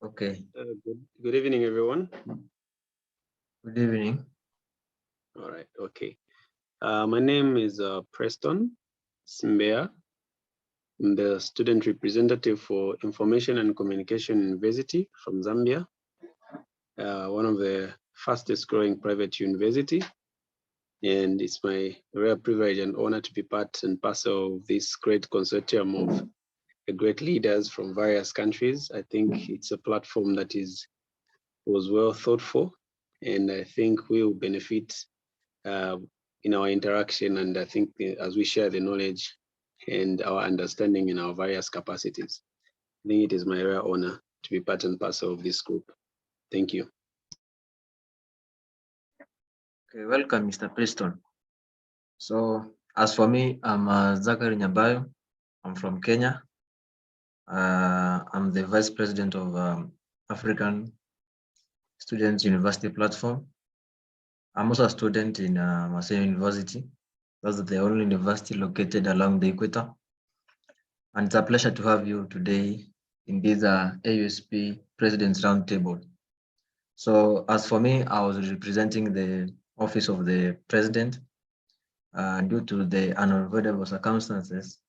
Okay. Good evening, everyone. Good evening. All right. Okay. My name is Preston Simbea. I'm the student representative for Information and Communication University from Zambia, one of the fastest growing private university. And it's my rare privilege and honor to be part and parcel of this great consortium of great leaders from various countries. I think it's a platform that was well thought for, and I think we will benefit in our interaction. And I think as we share the knowledge and our understanding in our various capacities, I think it is my rare honor to be part and parcel of this group. Thank you. Okay, welcome, Mr. Preston. So, as for me, I'm Zachary Nyabayo. I'm from Kenya. I'm the Vice President of African Students University Platform. I'm also a student in Masai University. That's the only university located along the equator. And it's a pleasure to have you today in this AUSP President's Roundtable. So as for me, I was representing the Office of the President. Due to the unavoidable circumstances,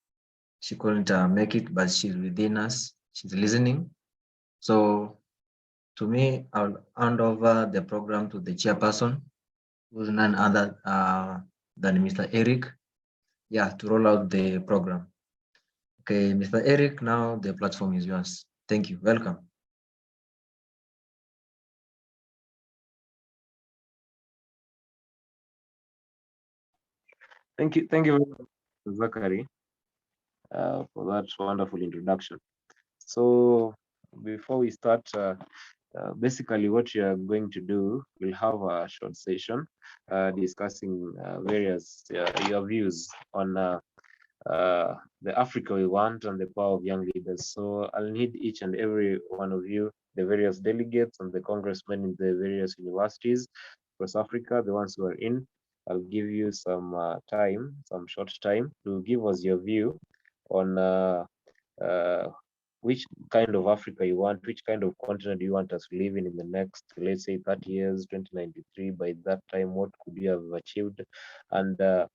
she couldn't make it, but she's within us. She's listening. So to me, I'll hand over the program to the chairperson, who's none other than Mr. Eric, to roll out the program. Okay, Mr. Eric, now the platform is yours. Thank you. Welcome. Thank you very much, Zachary, for that wonderful introduction. So before we start, basically what you are going to do, we'll have a short session discussing various your views on the Africa we want and the power of young leaders. So I'll need each and every one of you, the various delegates and the congressmen in the various universities across Africa, the ones who are in, I'll give you some time, some short time to give us your view on which kind of Africa you want, which kind of continent you want us to live in the next, let's say, 30 years, 2093. By that time, what could you have achieved? And the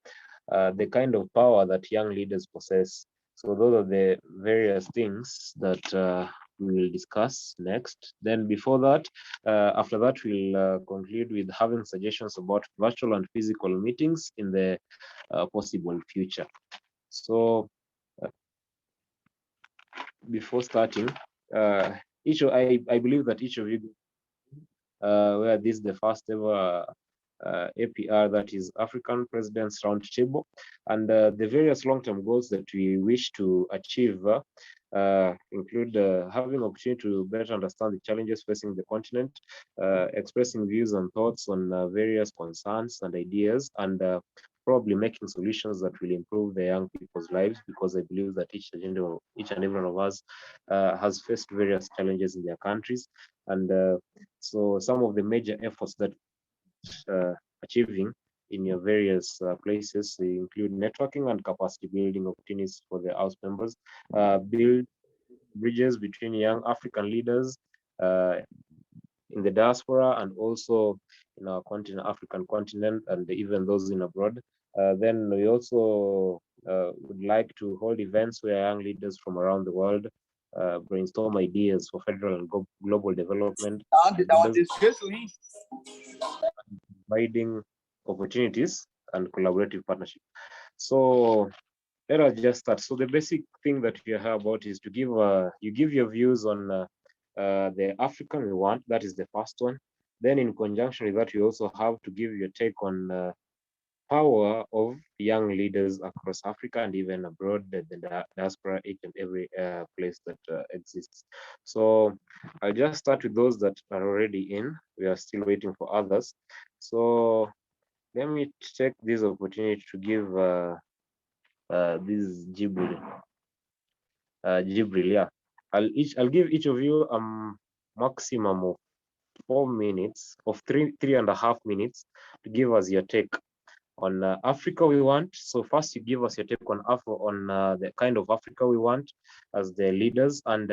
kind of power that young leaders possess. So those are the various things that we will discuss next. Then before that, after that, we'll conclude with having suggestions about virtual and physical meetings in the possible future. So before starting, I believe that each of you, where this is the first ever APR, that is African Presidents Roundtable, and the various long-term goals that we wish to achieve include having opportunity to better understand the challenges facing the continent, expressing views and thoughts on various concerns and ideas, and probably making solutions that will improve the young people's lives, because I believe that each and every one of us has faced various challenges in their countries. And so some of the major efforts that achieving in your various places include networking and capacity building opportunities for the House members, build bridges between young African leaders in the diaspora and also in our continent, African continent, and even those in abroad. Then we also would like to hold events where young leaders from around the world brainstorm ideas for federal and global development, providing opportunities and collaborative partnership. So let us just start. So the basic thing that we are here about is to give you give your views on the African we want. That is the first one. Then in conjunction with that, you also have to give your take on power of young leaders across Africa and even abroad, the diaspora, each and every place that exists. So I'll just start with those that are already in. We are still waiting for others. So let me take this opportunity to give this Jibril. Yeah. I'll give each of you a maximum of 4 minutes, of three and a half minutes, to give us your take on Africa we want. So first, you give us your take on the kind of Africa we want as the leaders, and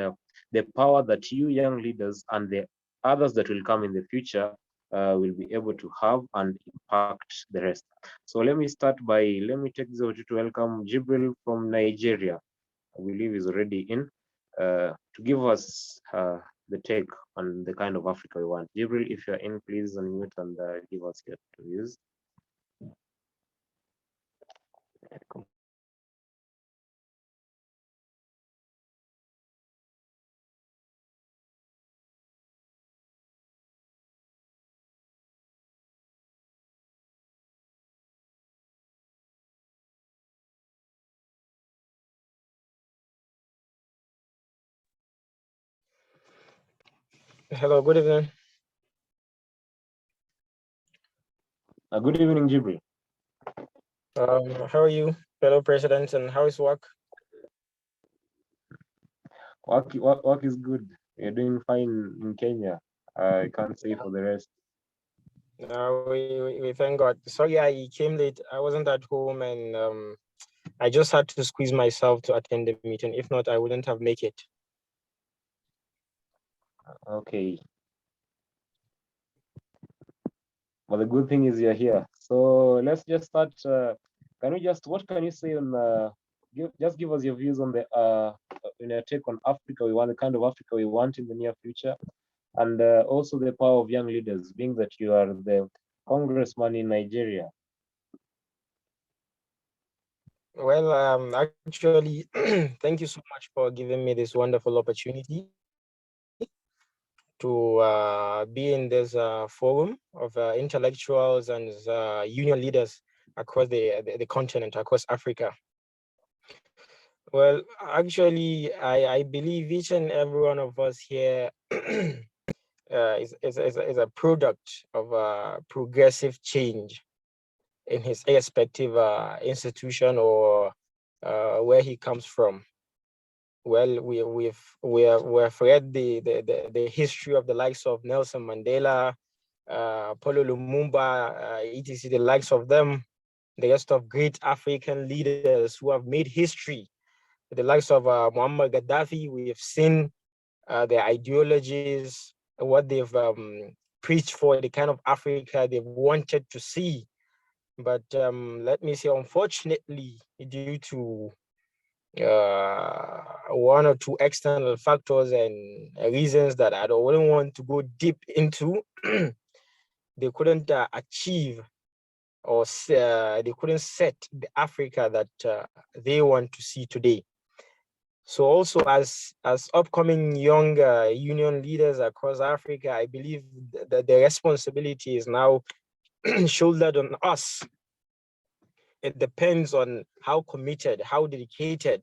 the power that you young leaders and the others that will come in the future will be able to have and impact the rest. So let me take this opportunity to welcome Jibril from Nigeria. I believe is already in to give us the take on the kind of Africa we want. Jibril, if you're in, please unmute and give us your views. Hello, good evening. Good evening, Jibril. How are you, fellow presidents, and how is work? Work is good. You're doing fine in Kenya. I can't say for the rest. We thank God. Sorry, I came late. I wasn't at home, and I just had to squeeze myself to attend the meeting. If not, I wouldn't have make it. Okay. Well, the good thing is you're here. So let's just start. What can you say on, just give us your views on your take on Africa we want, the kind of Africa we want in the near future, and also the power of young leaders, being that you are the congressman in Nigeria. Well, actually, thank you so much for giving me this wonderful opportunity to be in this forum of intellectuals and union leaders across the continent, across Africa. Well, actually, I believe each and every one of us here is a product of progressive change in his respective institution or where he comes from. Well, we've read the history of the likes of Nelson Mandela, Paulo Lumumba, etc., the likes of them, the rest of great African leaders who have made history, the likes of Muammar Gaddafi. We have seen their ideologies, what they've preached for, the kind of Africa they've wanted to see. But let me say, unfortunately, due to one or two external factors and reasons that I don't want to go deep into, they couldn't achieve or they couldn't set the Africa that they want to see today. So also as upcoming young union leaders across Africa, I believe that the responsibility is now shouldered on us. It depends on how committed, how dedicated,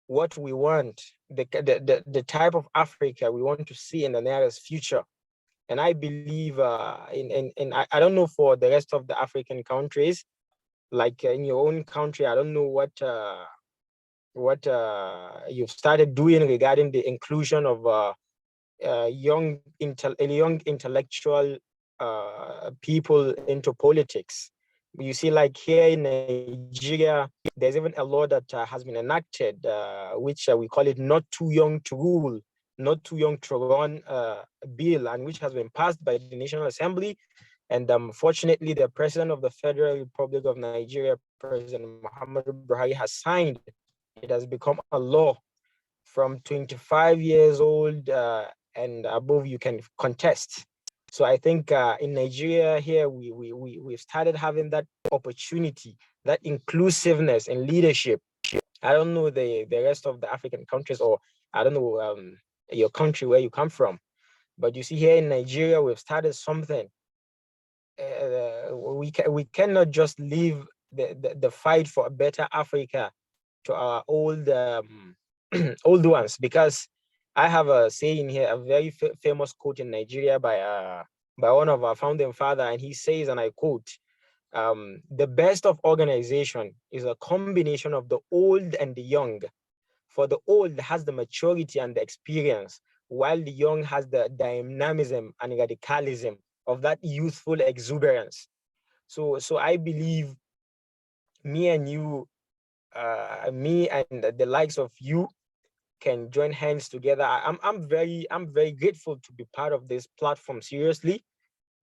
what we want, the type of Africa we want to see in the nearest future. And I believe I don't know for the rest of the African countries, like in your own country, I don't know what you've started doing regarding the inclusion of young intellectual people into politics. You see, like here in Nigeria, there's even a law that has been enacted, which we call it "Not Too Young to Rule, Not Too Young to Run" bill, and which has been passed by the National Assembly. And fortunately, the President of the Federal Republic of Nigeria, President Muhammadu Buhari, has signed. It has become a law. From 25 years old and above, you can contest. So I think in Nigeria here, we've started having that opportunity, that inclusiveness and leadership. I don't know the rest of the African countries, or I don't know your country where you come from, but you see here in Nigeria, we've started something. We cannot just leave the fight for a better Africa to our old old ones, because I have a saying here, a very famous quote in Nigeria by one of our founding father, and he says, and I quote, "The best of organization is a combination of the old and the young. For the old has the maturity and the experience, while the young has the dynamism and radicalism of that youthful exuberance." So I believe me and you, me and the likes of you, can join hands together. I'm very grateful to be part of this platform, seriously,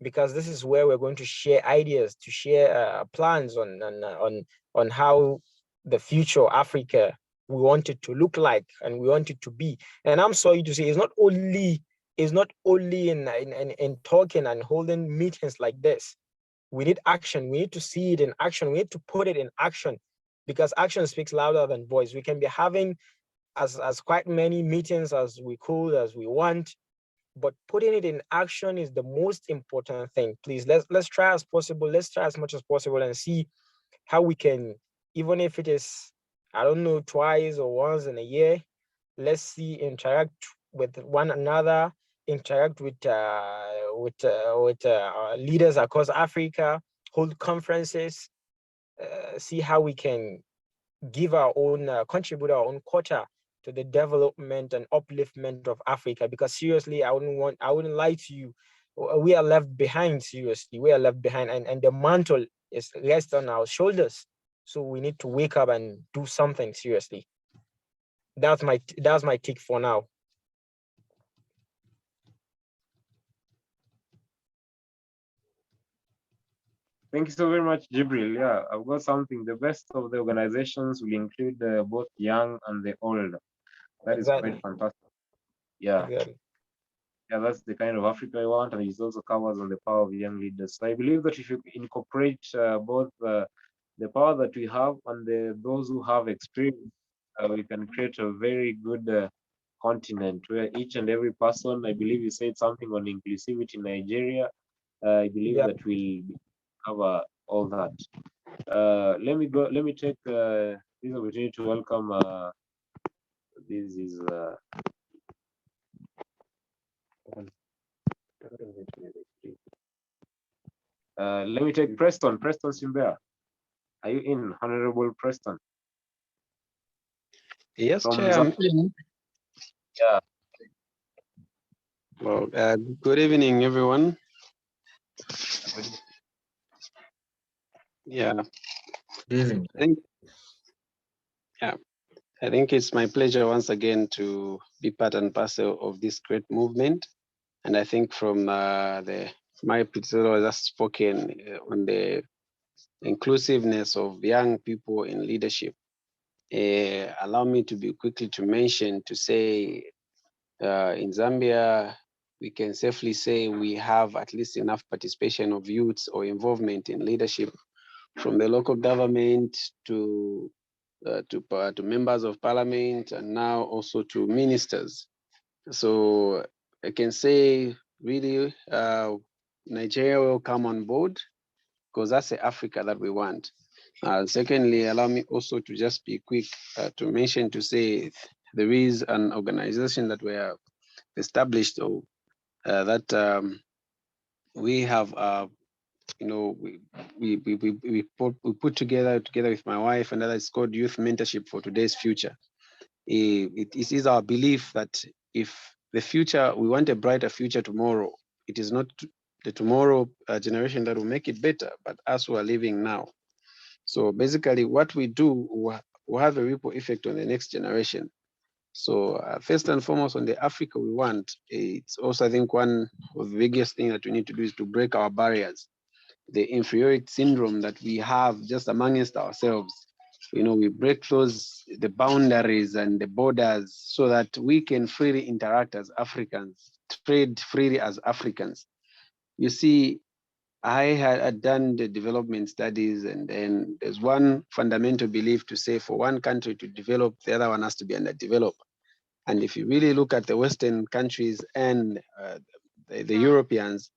because this is where we're going to share ideas, to share plans on how the future of Africa we want it to look like and we want it to be. And I'm sorry to say, it's not only in talking and holding meetings like this. We need action. We need to see it in action. We need to put it in action, because action speaks louder than voice. We can be having as quite many meetings as we could, as we want, but putting it in action is the most important thing. Please, let's try as possible. Let's try as much as possible and see how we can, even if it is, I don't know, twice or once in a year, let's see, interact with one another, interact with leaders across Africa, hold conferences, see how we can give our own, contribute our own quota to the development and upliftment of Africa. Because seriously, I wouldn't lie to you, we are left behind. Seriously, we are left behind, and the mantle is rests on our shoulders. So we need to wake up and do something seriously. That's my take for now. Thank you so very much, Jibril. Yeah, I've got something. The best of the organizations will include both young and the old. That is Exactly. quite fantastic. Yeah. Exactly. Yeah, that's the kind of Africa I want, and it also covers on the power of young leaders. So I believe that if you incorporate both the power that we have and those who have experience, we can create a very good continent where each and every person, I believe you said something on inclusivity in Nigeria. I believe Yeah. that we'll cover all that. Let me take this opportunity to welcome, this is, let me take Preston Simbea. Are you in, Honorable Preston? Yes, From Chair, I'm in. Yeah. Well, good evening, everyone. Yeah. Good evening. I think it's my pleasure once again to be part and parcel of this great movement. And I think from my predecessor has spoken on the inclusiveness of young people in leadership. Allow me to be quickly to mention, to say in Zambia, we can safely say we have at least enough participation of youths or involvement in leadership, from the local government to members of parliament, and now also to ministers. So I can say really Nigeria will come on board, because that's the Africa that we want. Secondly, allow me also to just be quick to mention, to say there is an organization that we have established, that we have, we put together with my wife and others. It's called Youth Mentorship for Today's Future. It is our belief that if the future, we want a brighter future tomorrow, it is not the tomorrow generation that will make it better, but us who are living now. So basically what we do will have a ripple effect on the next generation. So first and foremost, on the Africa we want, it's also, I think, one of the biggest things that we need to do is to break our barriers. The inferiority syndrome that we have just amongst ourselves, we break the boundaries and the borders so that we can freely interact as Africans, trade freely as Africans. You see, I had done the development studies, and then there's one fundamental belief to say, for one country to develop, the other one has to be underdeveloped. And if you really look at the Western countries and the Europeans,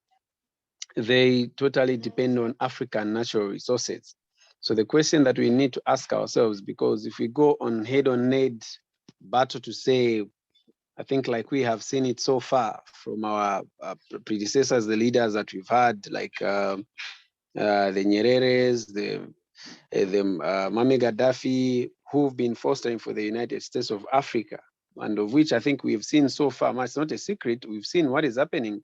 they totally depend on African natural resources. So the question that we need to ask ourselves, because if we go on head-on-head battle to say, I think like we have seen it so far from our predecessors, the leaders that we've had, like the Nyereres, the Mami Gaddafi, who've been fostering for the United States of Africa, and of which I think we've seen so far, it's not a secret, we've seen what is happening.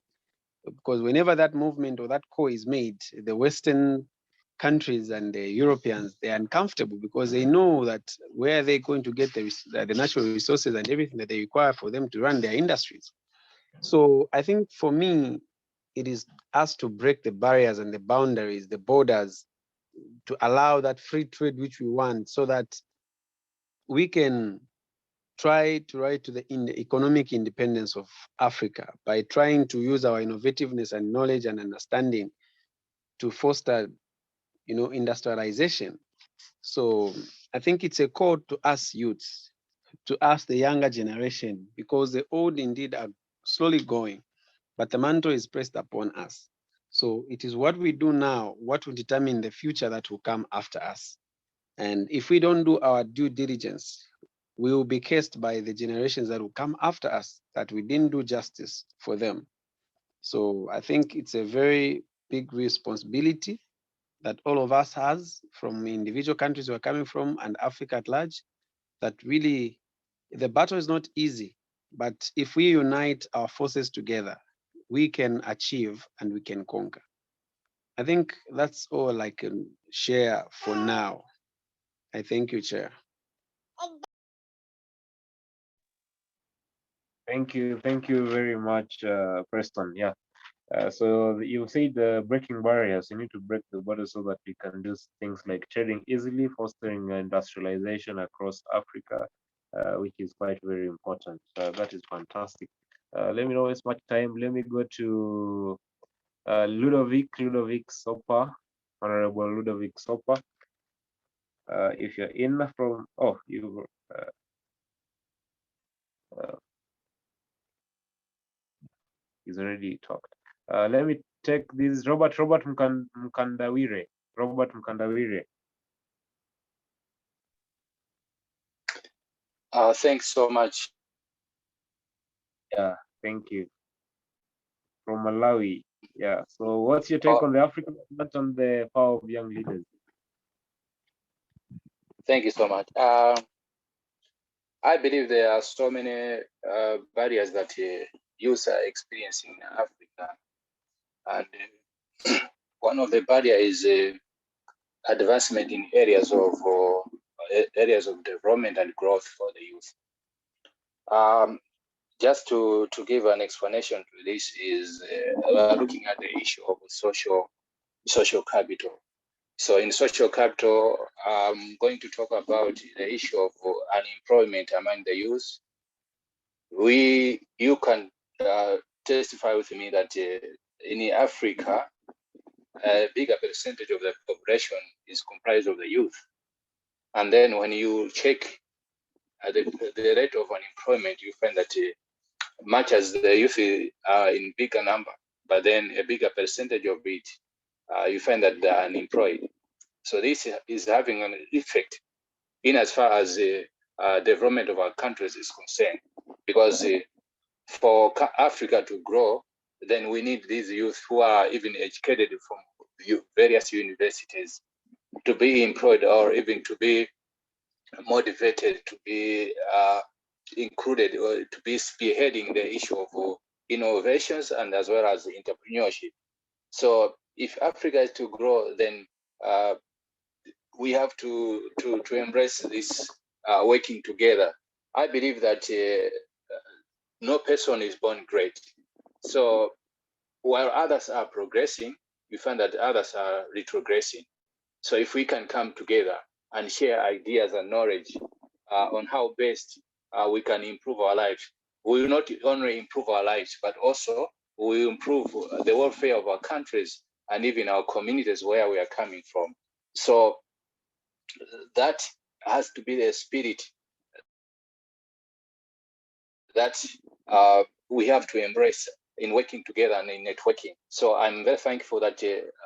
Because whenever that movement or that call is made, the Western countries and the Europeans, they're uncomfortable because they know that where they're going to get the natural resources and everything that they require for them to run their industries. So I think for me, it is us to break the barriers and the boundaries, the borders, to allow that free trade which we want, so that we can try to write to the economic independence of Africa by trying to use our innovativeness and knowledge and understanding to foster, industrialization. So I think it's a call to us youths, to us the younger generation, because the old indeed are slowly going, but the mantle is pressed upon us. So it is what we do now, what will determine the future that will come after us. And if we don't do our due diligence, we will be cursed by the generations that will come after us, that we didn't do justice for them. So I think it's a very big responsibility that all of us has, from individual countries we're coming from and Africa at large, that really the battle is not easy, but if we unite our forces together, we can achieve and we can conquer. I think that's all I can share for now. I thank you, Chair. Thank you very much, Preston. Yeah. So you said breaking barriers. You need to break the borders so that we can do things like trading easily, fostering industrialization across Africa, which is quite very important. That is fantastic. Let me not waste much time. Let me go to Ludovic Sopa, Honorable Ludovic Sopa. If you're in from, he's already talked. Let me take this Robert Mkandawire. Robert Mkandawire. Thanks so much. Yeah, thank you. From Malawi. Yeah. So what's your take on the African movement and the power of young leaders? Thank you so much. I believe there are so many barriers that youth are experiencing in Africa. And one of the barriers is advancement in areas of development and growth for the youth. Just to give an explanation to this is we're looking at the issue of social capital. So in social capital, I'm going to talk about the issue of unemployment among the youth. You can testify with me that in Africa, a bigger percentage of the population is comprised of the youth. And then when you check the rate of unemployment, you find that much as the youth are in bigger number, but then a bigger percentage of it, you find that they are unemployed. So this is having an effect in as far as the development of our countries is concerned, because for Africa to grow, then we need these youth who are even educated from various universities to be employed, or even to be motivated to be included, or to be spearheading the issue of innovations and as well as entrepreneurship. So if Africa is to grow, then we have to embrace this working together. I believe that no person is born great. So while others are progressing, you find that others are retrogressing. So if we can come together and share ideas and knowledge on how best we can improve our lives, we will not only improve our lives, but also we will improve the welfare of our countries and even our communities where we are coming from. So that has to be the spirit that we have to embrace in working together and in networking. So I'm very thankful that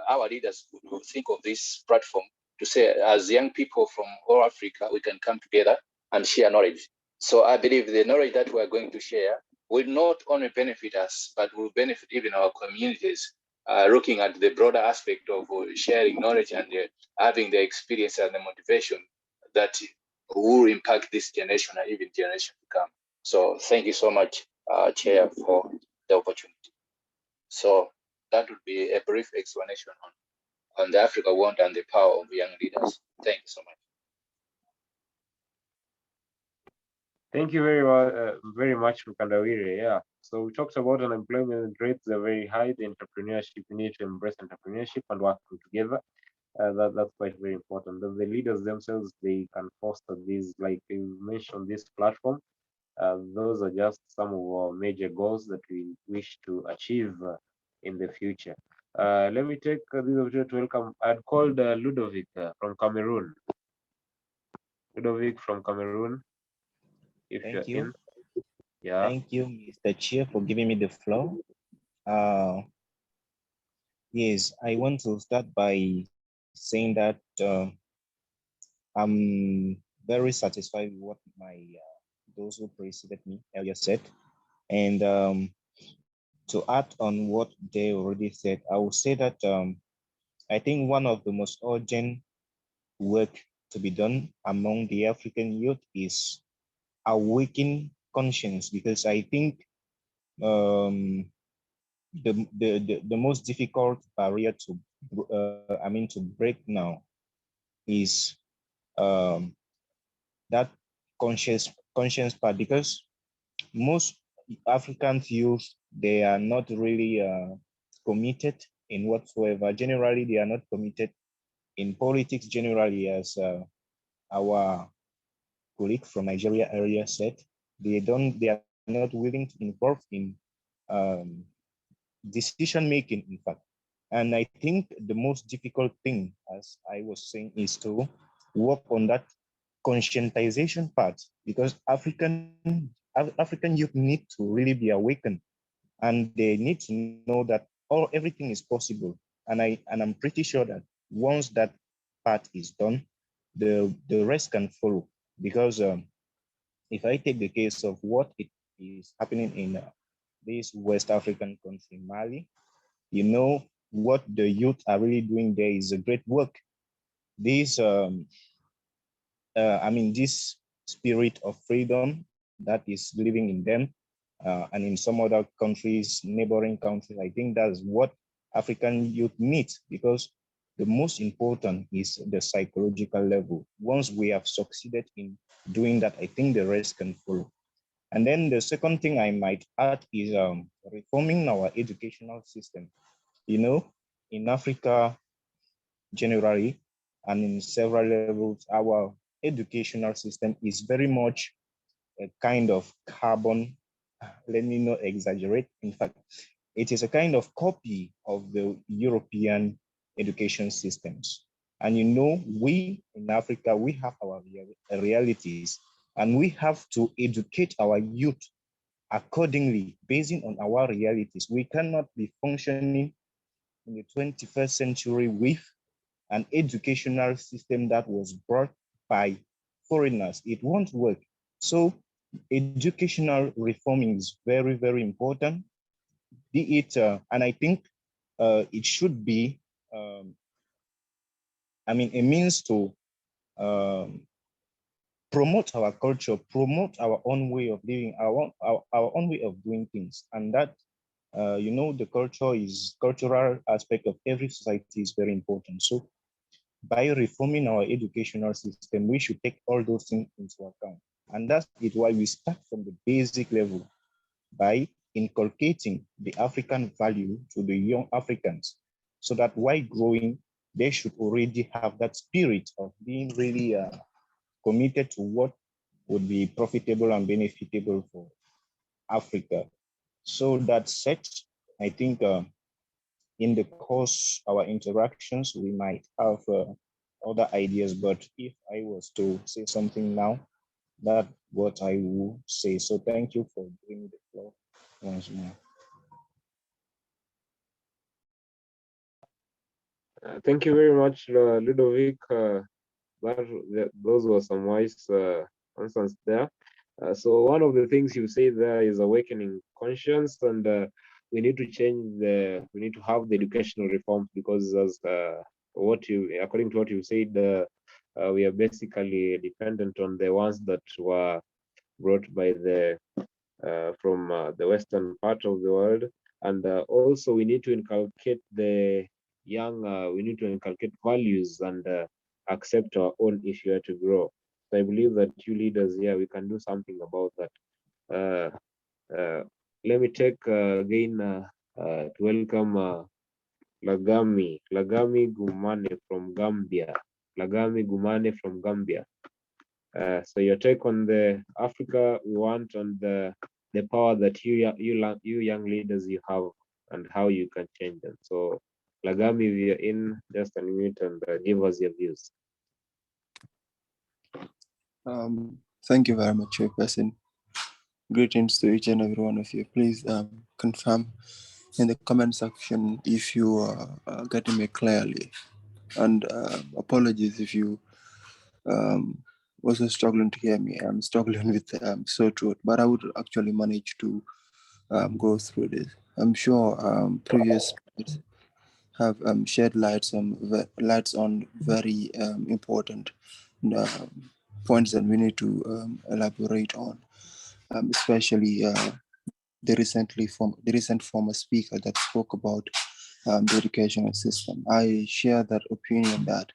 our leaders will think of this platform to say, as young people from all Africa, we can come together and share knowledge. So I believe the knowledge that we are going to share will not only benefit us, but will benefit even our communities, looking at the broader aspect of sharing knowledge and having the experience and the motivation that will impact this generation and even generation to come. So thank you so much, Chair, for the opportunity. So that would be a brief explanation on the Africa want and the power of young leaders. Thank you so much. Thank you very much, Mkandawire. Yeah. So we talked about unemployment rates are very high. The entrepreneurship, we need to embrace entrepreneurship and work together. That's quite very important. The leaders themselves, they can foster these, like you mentioned, this platform. Those are just some of our major goals that we wish to achieve in the future. Let me take this opportunity to welcome. I'd called Ludovic from Cameroon. Ludovic from Cameroon, if Thank you're you. in. Yeah. Thank you, Mr. Chair, for giving me the floor. Yes, I want to start by saying that I'm very satisfied with what those who preceded me earlier said. And to add on what they already said, I will say that I think one of the most urgent work to be done among the African youth is awakening conscience, because I think the most difficult barrier to to break now is that conscience part, because most African youth, they are not really committed in whatsoever. Generally, they are not committed in politics generally, as our colleague from Nigeria earlier said. They are not willing to involve in um, decision making, in fact. And I think the most difficult thing, as I was saying, is to work on that conscientization part, because African youth need to really be awakened, and they need to know that everything is possible. And I'm pretty sure that once that part is done, the rest can follow. Because if I take the case of what it is happening in this West African country, Mali, you know, what the youth are really doing there is a great work. This this spirit of freedom that is living in them, and in some other countries, neighboring countries, I think that's what African youth needs, because the most important is the psychological level. Once we have succeeded in doing that, I think the rest can follow. And then the second thing I might add is reforming our educational system. You know, in Africa generally, and in several levels, our educational system is very much a kind of carbon, let me not exaggerate. In fact, it is a kind of copy of the European education systems. And you know, we in Africa, we have our realities, and we have to educate our youth accordingly, basing on our realities. We cannot be functioning in the 21st century with an educational system that was brought by foreigners. It won't work. So educational reforming is very, very important. Be it, and I think it should be, a means to promote our culture, promote our own way of living, our own way of doing things. And that, you know, the cultural aspect of every society is very important. So by reforming our educational system, we should take all those things into account. And that's it why we start from the basic level by inculcating the African value to the young Africans, so that while growing, they should already have that spirit of being really committed to what would be profitable and benefitable for Africa. So that said, I think in the course our interactions, we might have other ideas, but if I was to say something now, that's what I will say. So thank you for giving me the floor once more. Thank you very much, Ludovic. Those were some wise answers there. So one of the things you say there is awakening conscience, and we need to we need to have the educational reforms, because as according to what you said, we are basically dependent on the ones that were brought by from the western part of the world. And also we need to inculcate the young, we need to inculcate values and accept our own if we are to grow. So I believe that you leaders here, we can do something about that. Let me take again to welcome Lagami Gumane from Gambia. Lagami Gumane from Gambia. So your take on the Africa we want and the power that you young leaders you have and how you can change them. So Lagami, we are in, just unmute and give us your views. Thank you very much, Chairperson. Greetings to each and every one of you. Please confirm in the comment section if you are getting me clearly. And apologies if you also struggling to hear me. I'm struggling with sore throat, but I would actually manage to go through this. I'm sure previous speakers have shed lights on very important points that we need to elaborate on, especially the recent former speaker that spoke about the educational system. I share that opinion that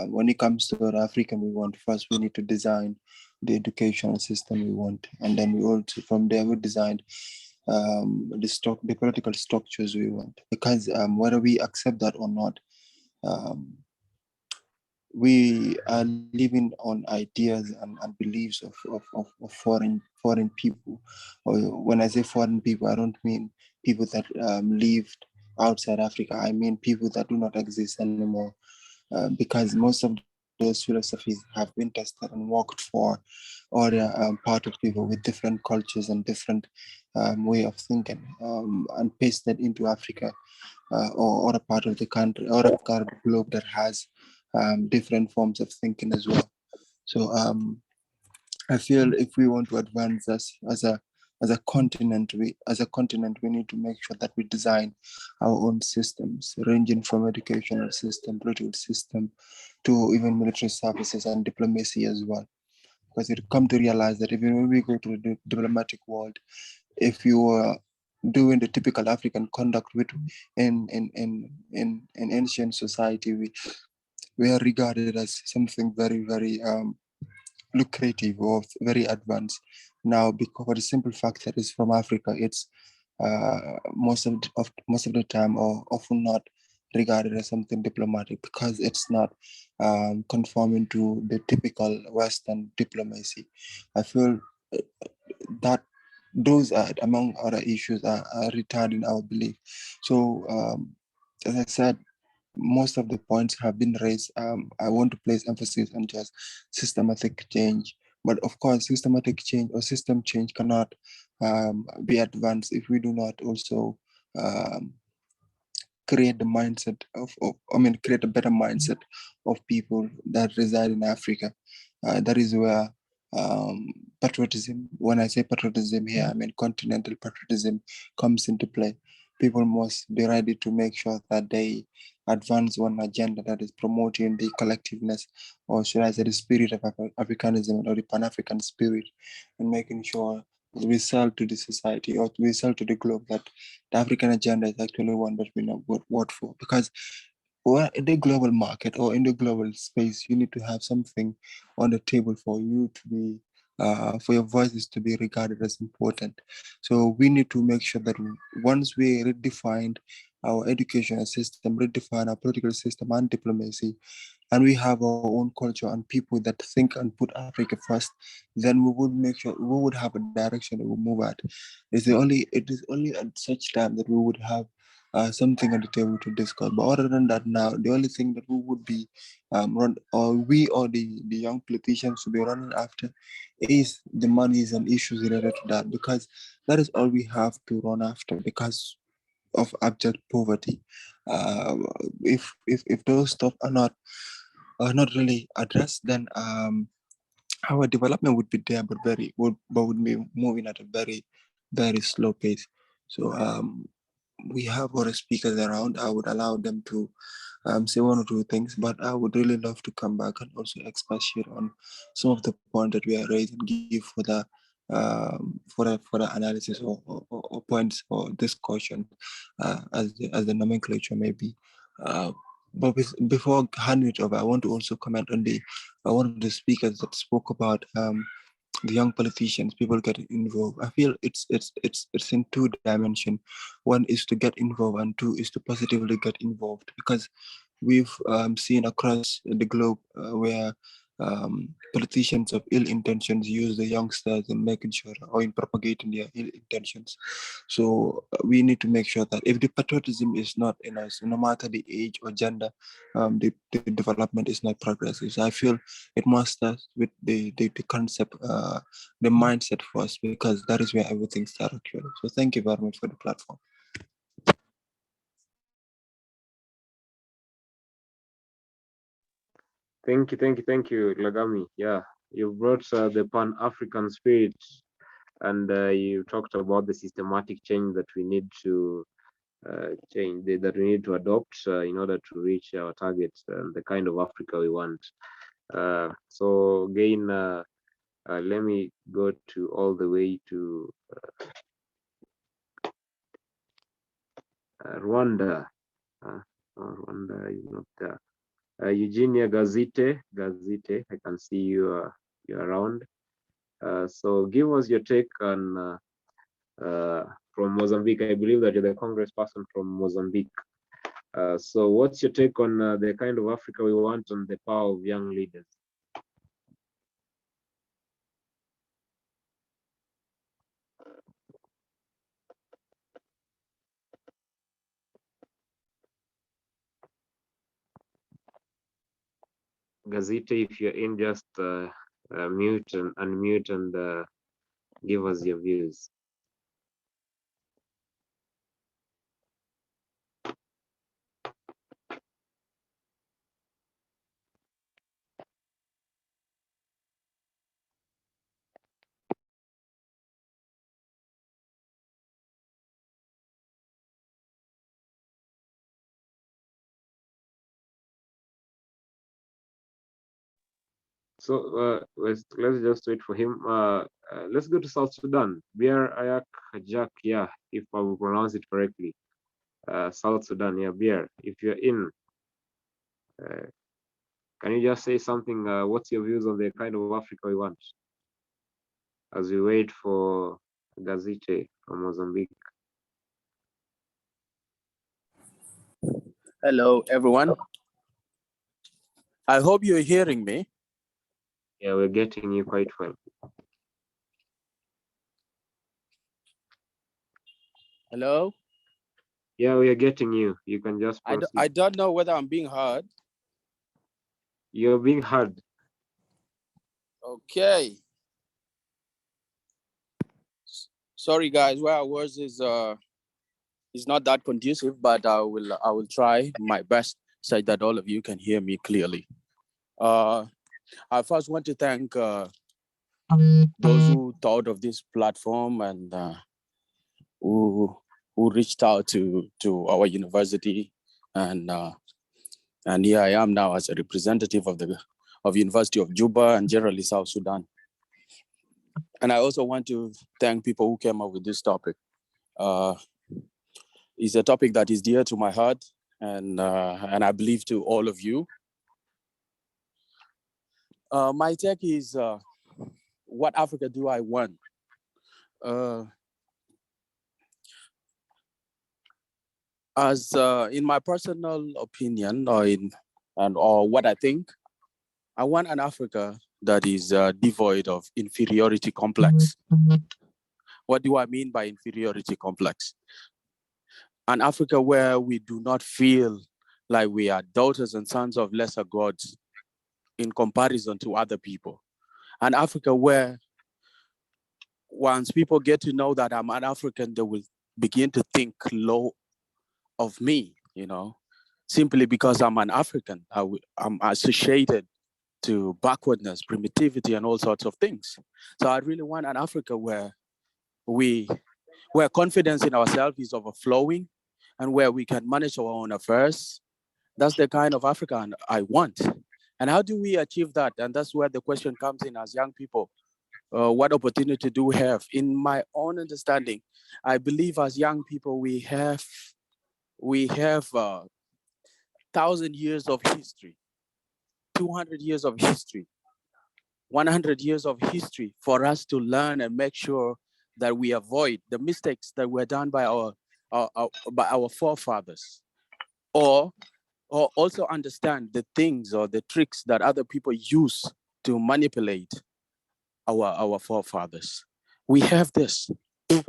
when it comes to what African we want, first we need to design the educational system we want, and then we also from there we design the political structures we want. Because whether we accept that or not, um, we are living on ideas and beliefs of foreign people. Or when I say foreign people, I don't mean people that lived outside Africa. I mean people that do not exist anymore. Because most of those philosophies have been tested and worked for other part of people with different cultures and different way of thinking, and pasted into Africa or a part of the country or a part of the globe that has different forms of thinking as well. So I feel if we want to advance as a continent, we need to make sure that we design our own systems, ranging from educational system, political system, to even military services and diplomacy as well. Because you come to realize that even when we go to the diplomatic world, if you are doing the typical African conduct with in ancient society, we are regarded as something very lucrative or very advanced. Now, because for the simple fact that it's from Africa, it's most of the time or often not regarded as something diplomatic because it's not conforming to the typical Western diplomacy. I feel that those are, among other issues, are retarding our belief. So, as I said, most of the points have been raised. I want to place emphasis on just systematic change. But of course, systematic change or system change cannot be advanced if we do not also um, create the mindset create a better mindset of people that reside in Africa. That is where patriotism, when I say patriotism here, I mean continental patriotism, comes into play. People must be ready to make sure that they advance one agenda that is promoting the collectiveness, or should I say the spirit of Africanism or the Pan-African spirit, and making sure we sell to the society or we sell to the globe that the African agenda is actually one that we know what for. Because in the global market or in the global space, you need to have something on the table for you to be, for your voices to be regarded as important. So we need to make sure that once we redefined our educational system, redefine our political system and diplomacy, and we have our own culture and people that think and put Africa first, then we would make sure we would have a direction that we move at. It is only at such time that we would have something on the table to discuss. But other than that, now the only thing that we would be we or the young politicians should be running after is the monies and issues related to that, because that is all we have to run after because of abject poverty. Uh, if those stuff are not really addressed, then our development would be there, but would be moving at a very slow pace. So we have other speakers around. I would allow them to say one or two things, but I would really love to come back and also expatiate on some of the points that we are raising, give for the analysis or points or discussion as the nomenclature may be. But before handing it over, I want to also comment on the one of the speakers that spoke about the young politicians, people getting involved. I feel it's in two dimensions. One is to get involved, and two is to positively get involved, because we've seen across the globe where politicians of ill intentions use the youngsters in making sure or in propagating their ill intentions. So we need to make sure that if the patriotism is not in us, no matter the age or gender, the development is not progressive. So I feel it must start with the concept, the mindset first, because that is where everything starts actually. So thank you very much for the platform. Thank you, Lagami. Yeah, you brought the Pan-African spirit, and you talked about the systematic change that we need to that we need to adopt in order to reach our targets and the kind of Africa we want. So again, let me go to all the way to Rwanda. Rwanda is not there. Eugenia Gazite, I can see you you're around. So give us your take on from Mozambique. I believe that you're the congressperson from Mozambique. So what's your take on the kind of Africa we want and the power of young leaders? Gazite, if you're in, just mute and unmute and give us your views. So let's just wait for him. Let's go to South Sudan. Biar Ayak Jack, yeah, if I will pronounce it correctly. South Sudan, yeah, Biar, if you're in, can you just say something? What's your views on the kind of Africa we want? As we wait for Gazite from Mozambique. Hello, everyone. I hope you're hearing me. Yeah, we're getting you quite well. Hello? Yeah, we are getting you. You can just proceed. I don't know whether I'm being heard. You're being heard. Okay. Sorry, guys. Where I was is not that conducive, but I will try my best so that all of you can hear me clearly. I first want to thank those who thought of this platform and who reached out to our university, and here I am now as a representative of University of Juba and generally South Sudan. And I also want to thank people who came up with this topic. It's a topic that is dear to my heart, and I believe to all of you. My take is, what Africa do I want? As in my personal opinion, or what I think, I want an Africa that is devoid of inferiority complex. What do I mean by inferiority complex? An Africa where we do not feel like we are daughters and sons of lesser gods in comparison to other people. An Africa where once people get to know that I'm an African, they will begin to think low of me, simply because I'm an African. I'm associated to backwardness, primitivity, and all sorts of things. So I really want an Africa where confidence in ourselves is overflowing and where we can manage our own affairs. That's the kind of Africa I want. And how do we achieve that? And that's where the question comes in as young people. What opportunity do we have? In my own understanding, I believe as young people, we have 1,000 years of history, 200 years of history, 100 years of history for us to learn and make sure that we avoid the mistakes that were done by our forefathers, or also understand the things or the tricks that other people use to manipulate our forefathers. We have this,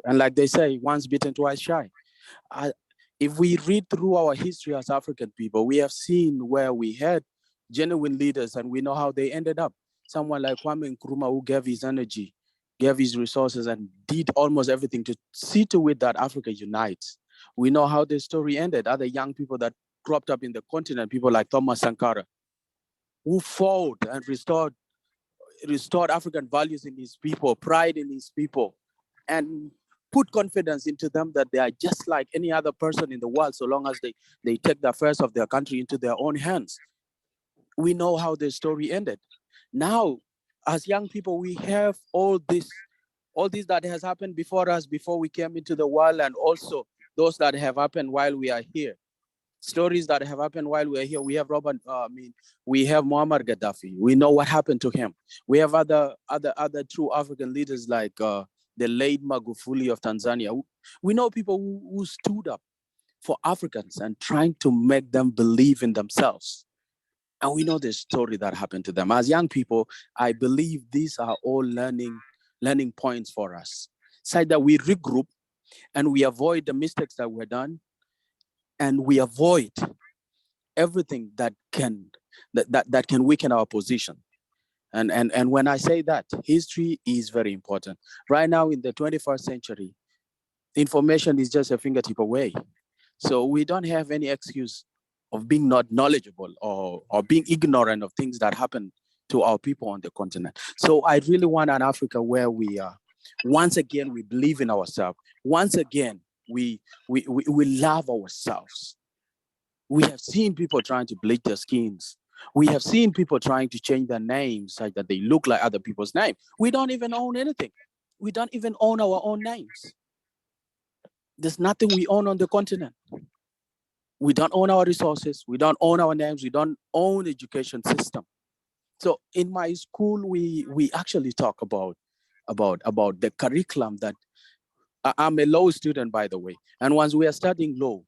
and like they say, once bitten, twice shy. If we read through our history as African people, we have seen where we had genuine leaders and we know how they ended up. Someone like Kwame Nkrumah, who gave his energy, gave his resources, and did almost everything to see to it that Africa unites. We know how the story ended. Other young people that cropped up in the continent, people like Thomas Sankara, who fought and restored African values in his people, pride in his people, and put confidence into them that they are just like any other person in the world, so long as they take the affairs of their country into their own hands. We know how the story ended. Now, as young people, we have all this that has happened before us, before we came into the world, and also those that have happened while we are here. Stories that have happened while we are here. We have we have Muammar Gaddafi. We know what happened to him. We have other true African leaders like the late Magufuli of Tanzania. We know people who stood up for Africans and trying to make them believe in themselves. And we know the story that happened to them. As young people, I believe these are all learning points for us. So that we regroup and we avoid the mistakes that were done, and we avoid everything that can weaken our position. And when I say that, history is very important. Right now in the 21st century, information is just a fingertip away. So we don't have any excuse of being not knowledgeable or being ignorant of things that happen to our people on the continent. So I really want an Africa where we are, once again, we believe in ourselves. Once again, we love ourselves. We have seen people trying to bleach their skins. We have seen people trying to change their names so that they look like other people's names. We don't even own anything. We don't even own our own names. There's nothing we own on the continent. We don't own our resources. We don't own our names. We don't own education system. So in my school, we actually talk about the curriculum that I'm a law student, by the way. And once we are studying law,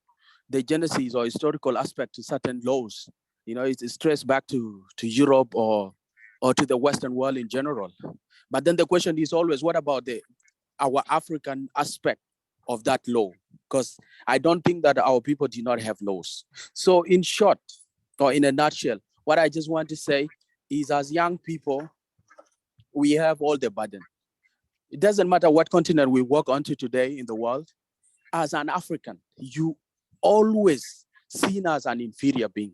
the genesis or historical aspect to certain laws, it's traced back to Europe or to the Western world in general. But then the question is always, what about our African aspect of that law? Because I don't think that our people do not have laws. So in short, or in a nutshell, what I just want to say is, as young people, we have all the burden. It doesn't matter what continent we walk onto today in the world. As an African, you always seen as an inferior being.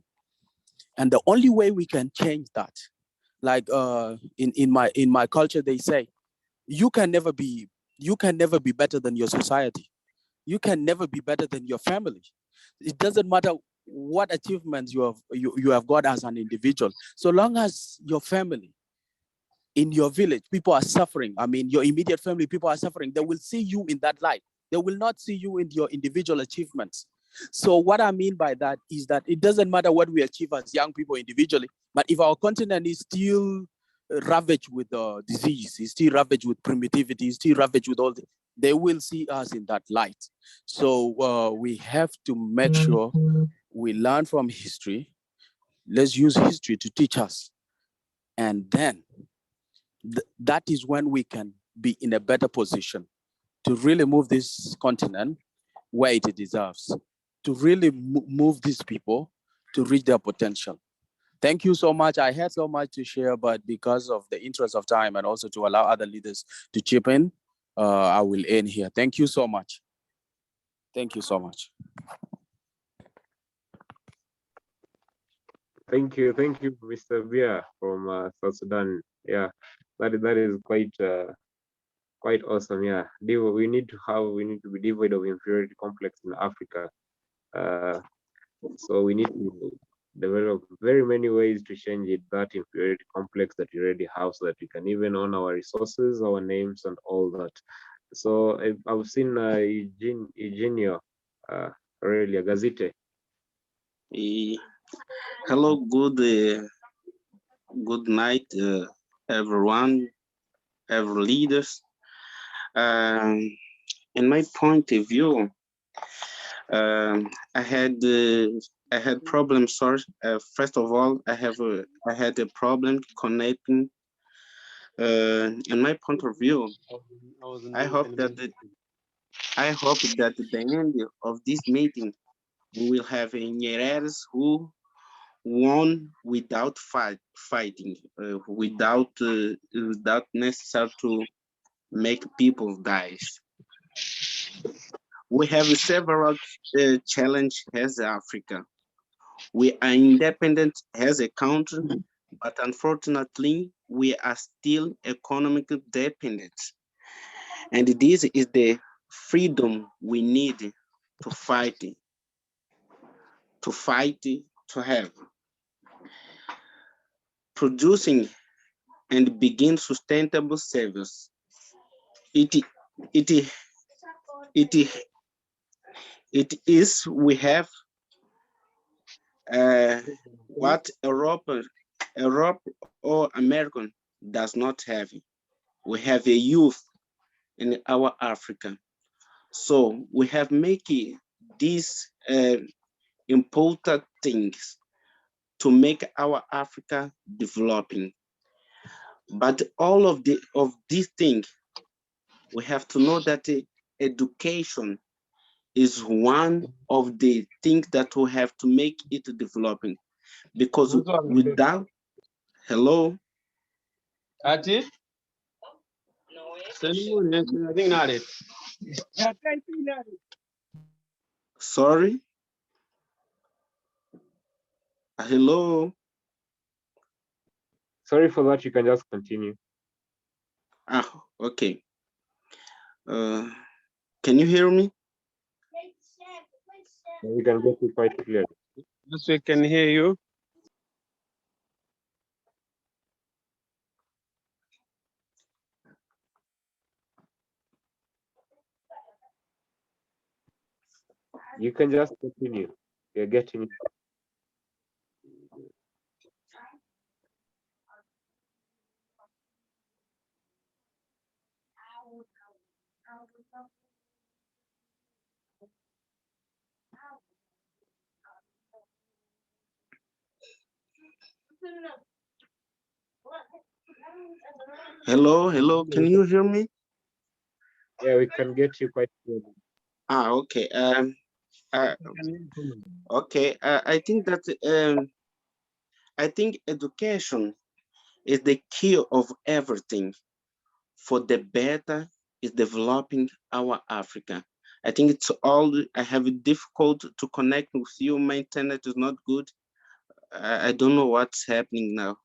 And the only way we can change that, like in my culture, they say, you can never be better than your society. You can never be better than your family. It doesn't matter what achievements you have got as an individual. So long as your family, in your village, people are suffering. I mean, your immediate family, people are suffering. They will see you in that light. They will not see you in your individual achievements. So what I mean by that is that it doesn't matter what we achieve as young people individually, but if our continent is still ravaged with disease, is still ravaged with primitivity, is still ravaged with all they will see us in that light. So we have to make sure we learn from history. Let's use history to teach us. And then that is when we can be in a better position to really move this continent where it deserves, to really move these people to reach their potential. Thank you so much. I had so much to share, but because of the interest of time and also to allow other leaders to chip in, I will end here. Thank you so much. Thank you so much. Thank you, Mr. Bia from South Sudan. Yeah, that is quite awesome. Yeah, we need to be devoid of inferiority complex in Africa. So we need to develop very many ways to change it, that inferiority complex that we already have, so that we can even own our resources, our names, and all that. So I've seen Eugenio Aurelia Gazite. Hello, good night, everyone, every leaders. Um, in my point of view, I had problems. Sorry, first of all, I had a problem connecting. In my point of view, I hope that at the end of this meeting we will have Nyereres who won without fighting, without necessary to make people die. We have several challenges as Africa. We are independent as a country, but unfortunately, we are still economically dependent. And this is the freedom we need to fight, to have. Producing and begin sustainable service. It is we have what Europe or American does not have. We have a youth in our Africa. So we have making these important things to make our Africa developing. But all of these things, we have to know that education is one of the things that we have to make it developing. Because without, hello? Ati? I think not it. Sorry? Hello? Sorry for that, you can just continue. Ah, okay. Can you hear me? We can get it quite clear. Yes, we can hear you. You can just continue. You're getting it. Hello, can you hear me? Yeah, we can get you quite clearly. Ah, okay. Okay, I think that I think education is the key of everything. For the better is developing our Africa. I think it's all, I have it difficult to connect with you. My internet is not good. I don't know what's happening now.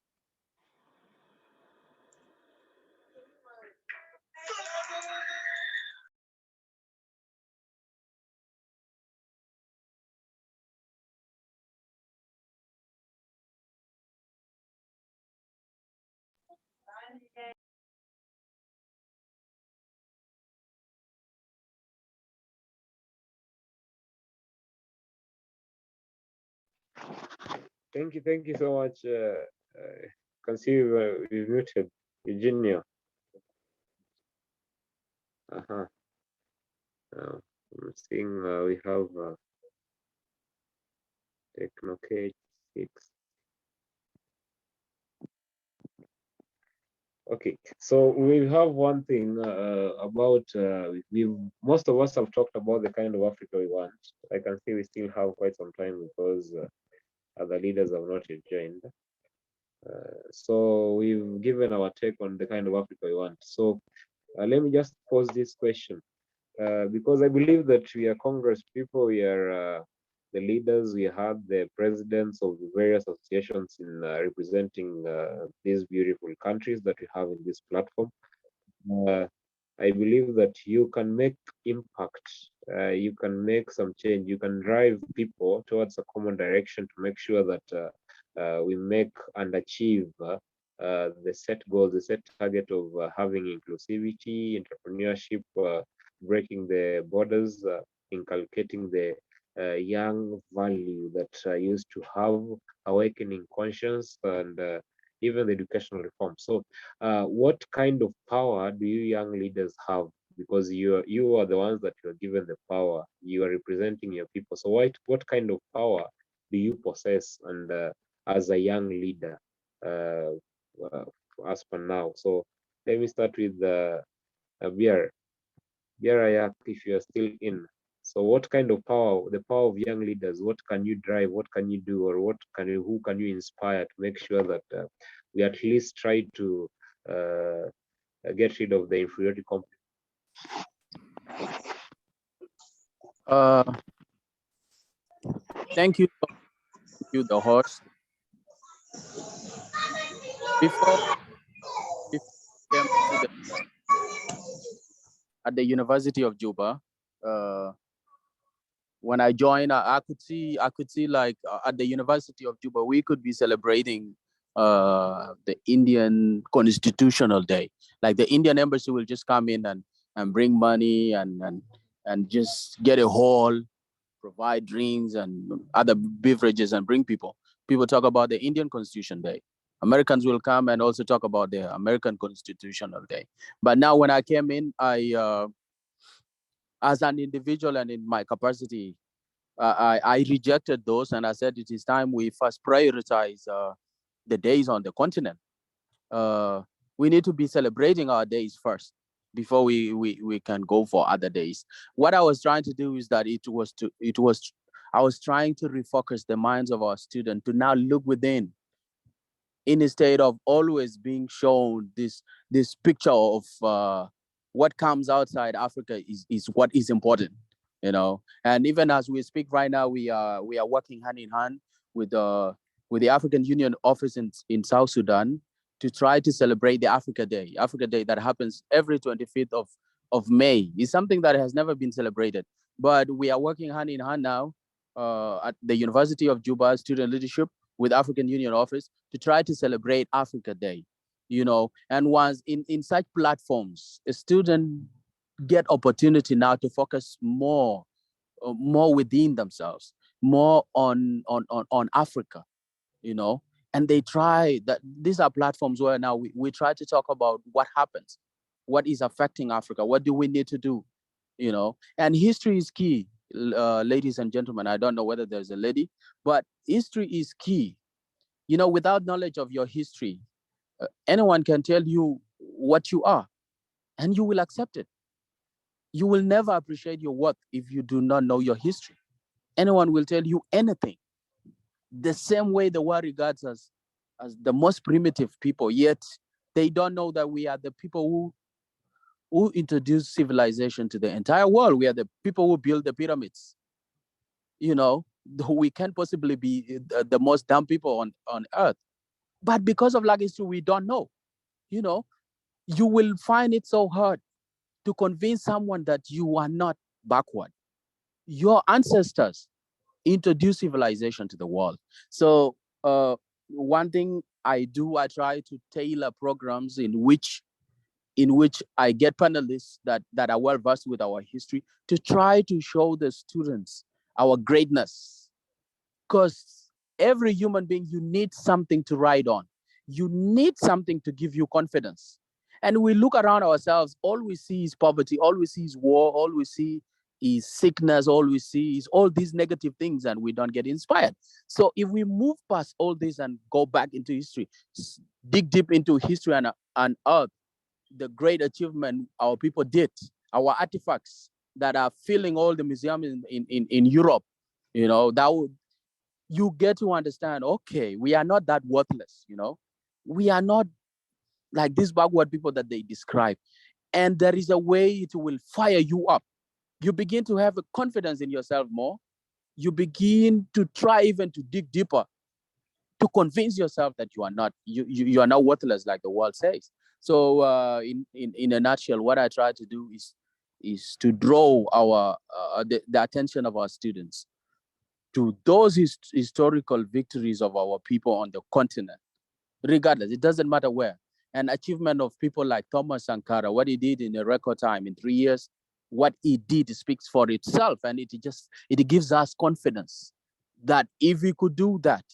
Thank you so much. Can see we've muted Virginia. I'm seeing we have Technocage 6. Okay, so we have one thing about we most of us have talked about the kind of Africa we want. I can see we still have quite some time because other leaders have not yet joined. So we've given our take on the kind of Africa we want. So let me just pose this question because I believe that we are Congress people, we are the leaders, we have the presidents of the various associations in representing these beautiful countries that we have in this platform. I believe that you can make impact, you can make some change, you can drive people towards a common direction to make sure that we make and achieve the set goals, the set target of having inclusivity, entrepreneurship, breaking the borders, inculcating the young value that used to have awakening conscience and even the educational reform. So what kind of power do you young leaders have? Because you are the ones that you are given the power. You are representing your people. So what kind of power do you possess and as a young leader as per now? So let me start with Biar. Biar, if you are still in. So what kind of power, the power of young leaders, what can you drive, what can you do, or who can you inspire to make sure that we at least try to get rid of the inferiority complex? Thank you, the host. Before I came to at the University of Juba, when I joined, I could see like at the University of Juba, we could be celebrating the Indian Constitutional Day. Like the Indian embassy will just come in and bring money and just get a hall, provide drinks and other beverages and bring people. People talk about the Indian Constitution Day. Americans will come and also talk about the American Constitutional Day. But now when I came in, as an individual and in my capacity, I rejected those and I said it is time we first prioritize the days on the continent. We need to be celebrating our days first before we can go for other days. What I was trying to do is that I was trying to refocus the minds of our students to now look within, instead of always being shown this picture of what comes outside Africa is what is important, you know. And even as we speak right now, we are working hand in hand with the African Union office in South Sudan to try to celebrate the Africa Day that happens every 25th of May. It's something that has never been celebrated, but we are working hand in hand now at the University of Juba student leadership with African Union office to try to celebrate Africa Day, you know. And once in such platforms, a student get opportunity now to focus more within themselves, more on Africa, you know. And they try that these are platforms where now we try to talk about what happens, what is affecting Africa, what do we need to do, you know. And history is key, ladies and gentlemen. I don't know whether there's a lady, but history is key. You know, without knowledge of your history, anyone can tell you what you are and you will accept it. You will never appreciate your worth if you do not know your history. Anyone will tell you anything. The same way the world regards us as the most primitive people, yet they don't know that we are the people who introduced civilization to the entire world. We are the people who built the pyramids. You know, we can't possibly be the most dumb people on earth. But because of lack of history, we don't know. You know, you will find it so hard to convince someone that you are not backward. Your ancestors introduced civilization to the world. So one thing I do, I try to tailor programs in which I get panelists that are well versed with our history to try to show the students our greatness. Because every human being, you need something to ride on. You need something to give you confidence. And we look around ourselves, all we see is poverty, all we see is war, all we see is sickness, all we see is all these negative things, and we don't get inspired. So if we move past all this and go back into history, dig deep into history and earth, the great achievement our people did, our artifacts that are filling all the museums in Europe, you know, that would, you get to understand, okay, we are not that worthless, you know. We are not like these backward people that they describe. And there is a way it will fire you up. You begin to have a confidence in yourself more. You begin to try even to dig deeper to convince yourself that you are not worthless like the world says. So in a nutshell, what I try to do is to draw the attention of our students to those historical victories of our people on the continent, regardless, it doesn't matter where. An achievement of people like Thomas Sankara, what he did in a record time, in 3 years, what he did speaks for itself, and it gives us confidence that if he could do that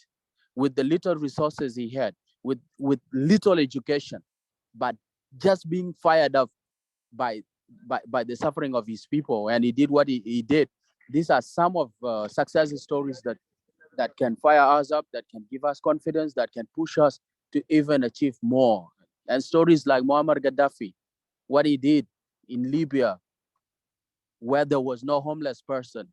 with the little resources he had, with little education, but just being fired up by the suffering of his people, and he did what he did. These are some of success stories that can fire us up, that can give us confidence, that can push us to even achieve more. And stories like Muammar Gaddafi, what he did in Libya, where there was no homeless person,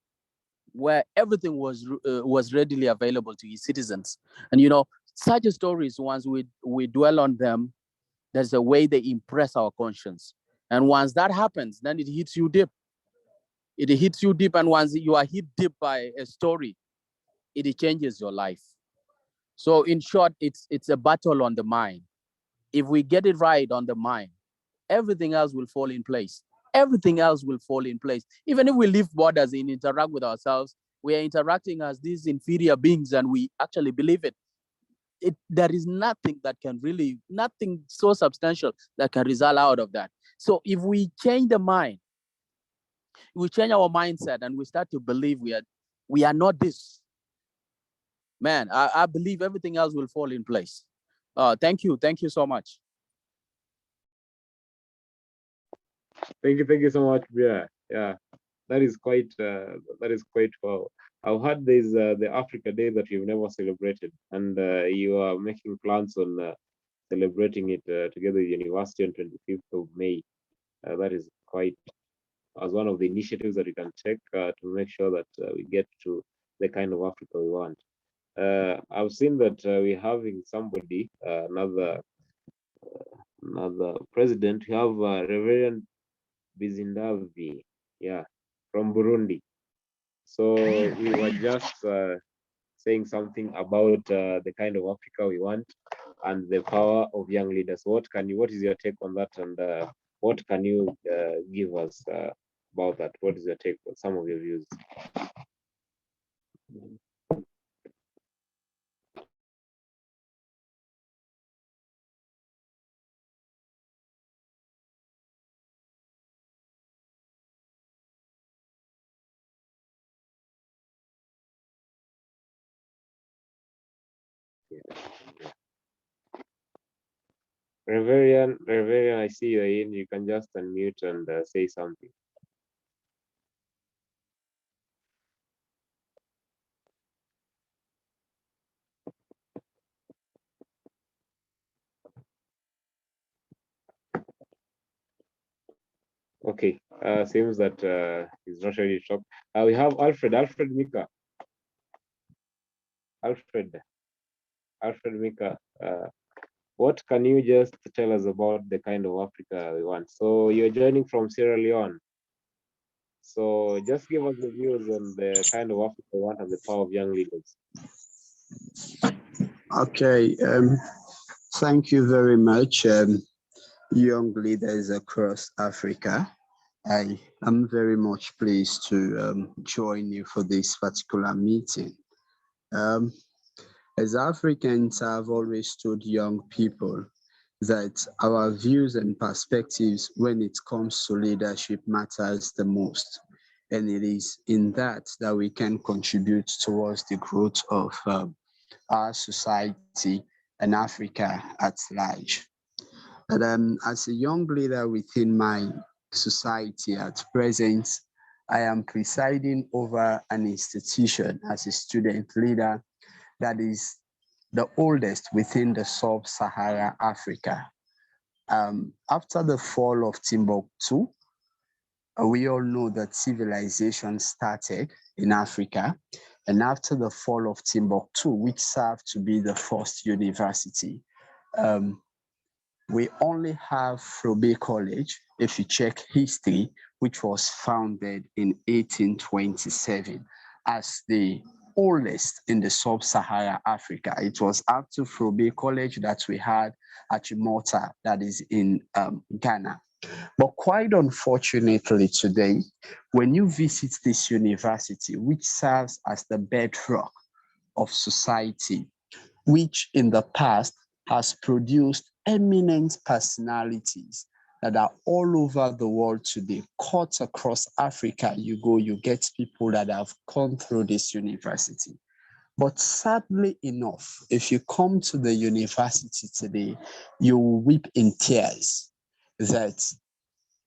where everything was readily available to his citizens. And such stories, once we dwell on them, there's a way they impress our conscience. And once that happens, then it hits you deep. It hits you deep, and once you are hit deep by a story, it changes your life. So in short, it's a battle on the mind. If we get it right on the mind, everything else will fall in place. Everything else will fall in place. Even if we lift borders and interact with ourselves, we are interacting as these inferior beings, and we actually believe it. There is nothing so substantial that can result out of that. So if we change the mind, we change our mindset, and we start to believe we are not this, man, I believe everything else will fall in place. Thank you so much. Thank you so much, Bria. Yeah, that is quite well. I've heard there's the Africa Day that you've never celebrated, and you are making plans on celebrating it together with university on 25th of May. That is quite as one of the initiatives that we can take to make sure that we get to the kind of Africa we want. I've seen that we're having somebody, another president. We have Reverend Bizindavi, yeah, from Burundi. So we were just saying something about the kind of Africa we want and the power of young leaders. What is your take on that, and what can you give us about that? What is your take on some of your views? Reverian, I see you're in. You can just unmute and say something. Okay, seems that he's not ready to talk. We have Alfred Mika. Alfred Mika, what can you just tell us about the kind of Africa we want? So you're joining from Sierra Leone. So just give us the views on the kind of Africa we want and the power of young leaders. Okay, thank you very much, young leaders across Africa. I am very much pleased to join you for this particular meeting. As Africans, I've always told young people that our views and perspectives when it comes to leadership matters the most. And it is in that we can contribute towards the growth of our society and Africa at large. But as a young leader within my society at present, I am presiding over an institution as a student leader that is the oldest within the sub-Saharan Africa. After the fall of Timbuktu, we all know that civilization started in Africa. And after the fall of Timbuktu, which served to be the first university, we only have Frobe College, if you check history, which was founded in 1827 as the oldest in the sub-Saharan Africa. It was after Frobe College that we had Achimota, that is in Ghana. But quite unfortunately today, when you visit this university, which serves as the bedrock of society, which in the past has produced eminent personalities that are all over the world today. Cut across Africa, you go, you get people that have gone through this university. But sadly enough, if you come to the university today, you will weep in tears that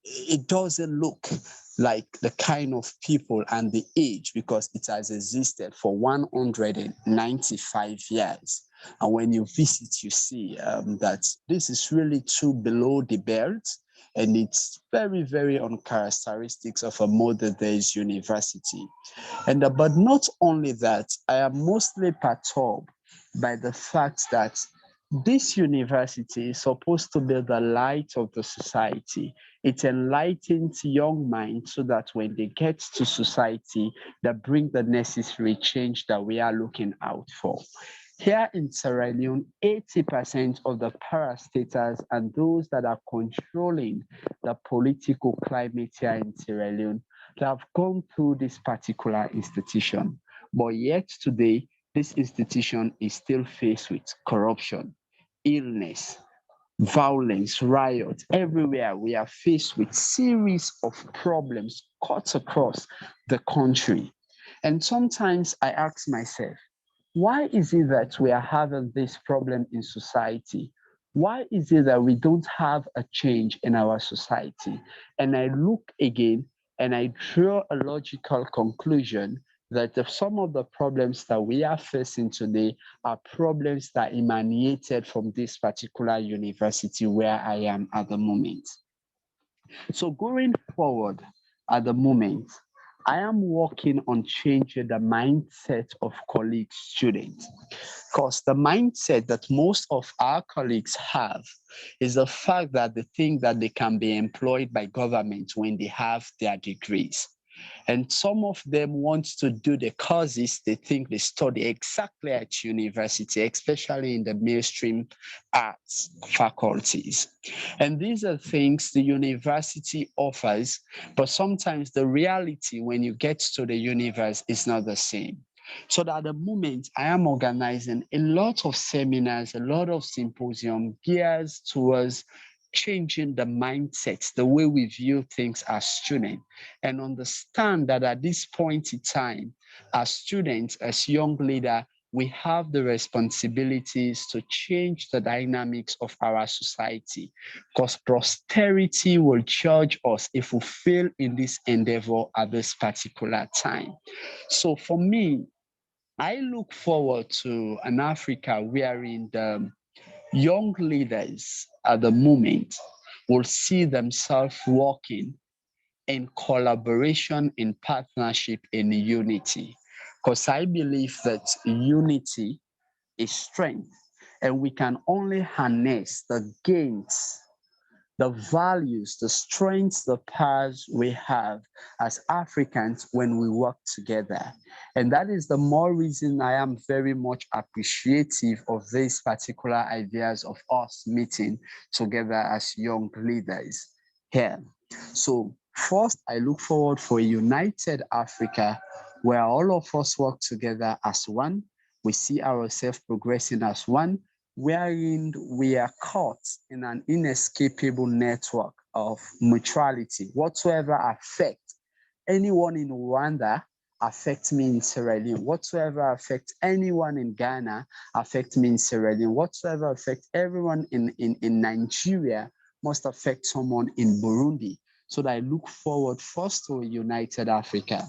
it doesn't look like the kind of people and the age, because it has existed for 195 years. And when you visit, you see that this is really too below the belt, and it's very, very uncharacteristic of a modern day university. And but not only that, I am mostly perturbed by the fact that this university is supposed to be the light of the society. It enlightens young minds so that when they get to society, they bring the necessary change that we are looking out for. Here in Sierra Leone, 80% of the parastatals and those that are controlling the political climate here in Sierra Leone, they have gone through this particular institution. But yet today, this institution is still faced with corruption, illness, violence, riots. Everywhere we are faced with series of problems cut across the country. And sometimes I ask myself, why is it that we are having this problem in society? Why is it that we don't have a change in our society? And I look again and I draw a logical conclusion that some of the problems that we are facing today are problems that emanated from this particular university where I am at the moment. So going forward at the moment, I am working on changing the mindset of colleagues, students, because the mindset that most of our colleagues have is the fact that they think that they can be employed by government when they have their degrees. And some of them want to do the courses they think they study exactly at university, especially in the mainstream arts faculties. And these are things the university offers, but sometimes the reality when you get to the universe is not the same. So that at the moment, I am organizing a lot of seminars, a lot of symposium geared towards changing the mindset, the way we view things as students, and understand that at this point in time, as students, as young leaders, we have the responsibilities to change the dynamics of our society, because posterity will judge us if we fail in this endeavor at this particular time. So for me, I look forward to an Africa wherein the young leaders at the moment will see themselves working in collaboration, in partnership, in unity. Because I believe that unity is strength, and we can only harness the gains, the values, the strengths, the powers we have as Africans when we work together. And that is the more reason I am very much appreciative of these particular ideas of us meeting together as young leaders here. So first, I look forward for a united Africa where all of us work together as one. We see ourselves progressing as one, wherein we are caught in an inescapable network of mutuality. Whatsoever affects anyone in Rwanda affects me in Sierra Leone. Whatsoever affects anyone in Ghana affects me in Sierra Leone. Whatsoever affects everyone in Nigeria must affect someone in Burundi. So that I look forward first to a united Africa.